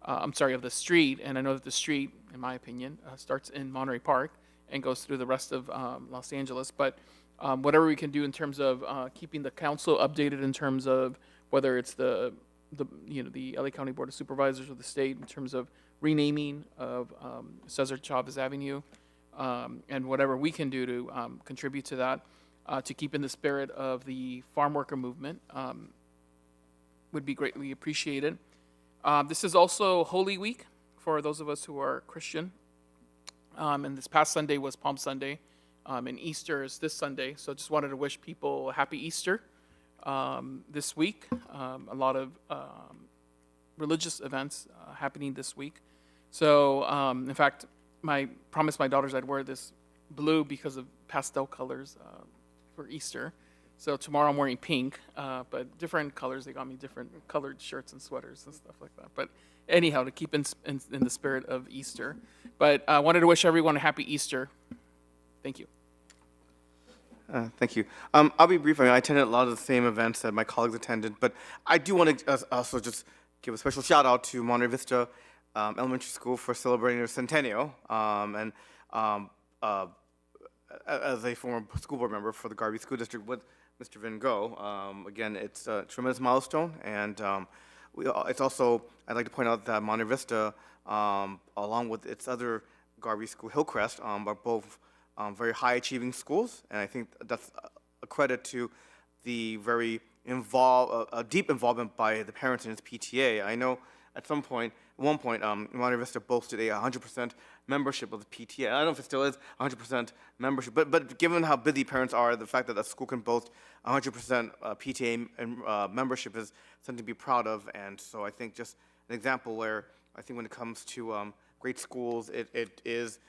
of the street. And I know that the street, in my opinion, starts in Monterey Park and goes through the rest of Los Angeles. But whatever we can do in terms of keeping the council updated in terms of whether it's the LA County Board of Supervisors or the state in terms of renaming of Cesar Chavez Avenue, and whatever we can do to contribute to that, to keep in the spirit of the farm worker movement, would be greatly appreciated. This is also Holy Week for those of us who are Christian, and this past Sunday was Palm Sunday, and Easter is this Sunday. So just wanted to wish people a happy Easter this week. A lot of religious events happening this week. So, in fact, promised my daughters I'd wear this blue because of pastel colors for Easter. So tomorrow I'm wearing pink, but different colors. They got me different colored shirts and sweaters and stuff like that. But anyhow, to keep in the spirit of Easter. But I wanted to wish everyone a happy Easter. Thank you. Thank you. I'll be brief. I mean, I attended a lot of the same events that my colleagues attended, but I do want to also just give a special shout out to Monterey Vista Elementary School for celebrating their centennial. As a former school board member for the Garvey School District with Mr. Van Gogh, again, it's a tremendous milestone, and it's also, I'd like to point out that Monterey Vista, along with its other Garvey School, Hillcrest, are both very high-achieving schools, and I think that's a credit to the very deep involvement by the parents in its PTA. I know at one point, Monterey Vista boasted a 100% membership of the PTA. I don't know if it still is 100% membership, but given how busy parents are, the fact that a school can boast 100% PTA membership is something to be proud of, and so I think just an example where I think when it comes to great schools, it is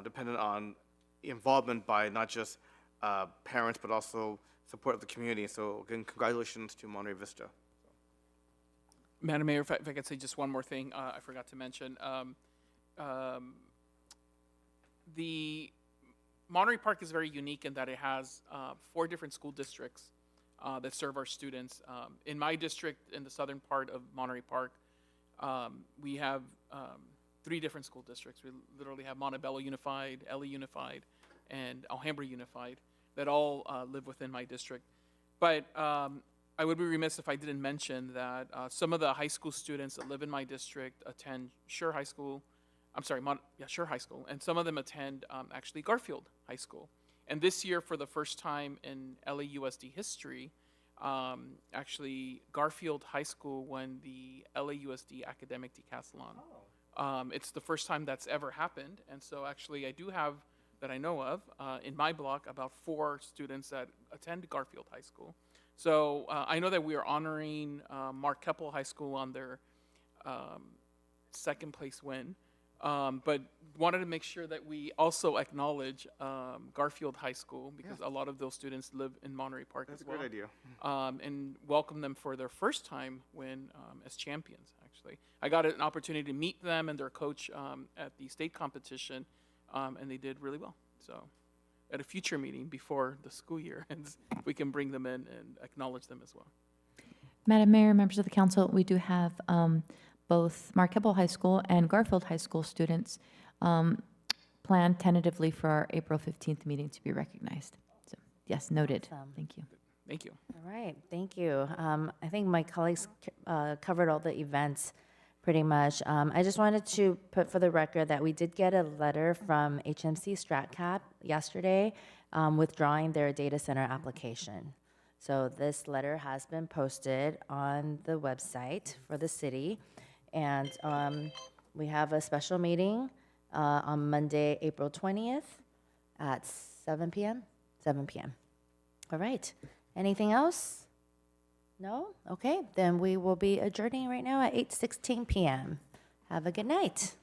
dependent on involvement by not just parents, but also support of the community. So again, congratulations to Monterey Vista. Madam Mayor, if I could say just one more thing, I forgot to mention. The Monterey Park is very unique in that it has 4 different school districts that serve our students. In my district, in the southern part of Monterey Park, we have 3 different school districts. We literally have Montebello Unified, Ellie Unified, and Alhambra Unified that all live within my district. But I would be remiss if I didn't mention that some of the high school students that live in my district attend Schur High School. I'm sorry, Schur High School, and some of them attend actually Garfield High School. And this year, for the first time in LAUSD history, actually Garfield High School won the LAUSD Academic Decathlon. It's the first time that's ever happened, and so actually I do have, that I know of, in my block, about 4 students that attend Garfield High School. So I know that we are honoring Mark Keppel High School on their second place win, but wanted to make sure that we also acknowledge Garfield High School, because a lot of those students live in Monterey Park as well. That's a great idea. And welcome them for their first time win as champions, actually. I got an opportunity to meet them and their coach at the state competition, and they did really well. So at a future meeting before the school year, and we can bring them in and acknowledge them as well. Madam Mayor, members of the council, we do have both Mark Keppel High School and Garfield High School students planned tentatively for our April 15th meeting to be recognized. So, yes, noted. Awesome. Thank you. Thank you. All right, thank you. I think my colleagues covered all the events pretty much. I just wanted to put for the record that we did get a letter from HMC StratCap yesterday withdrawing their data center application. So this letter has been posted on the website for the city, and we have a special meeting on Monday, April 20th at 7 p.m. 7 p.m. All right. Anything else? No? Okay, then we will be adjourning right now at 8:16 p.m. Have a good night.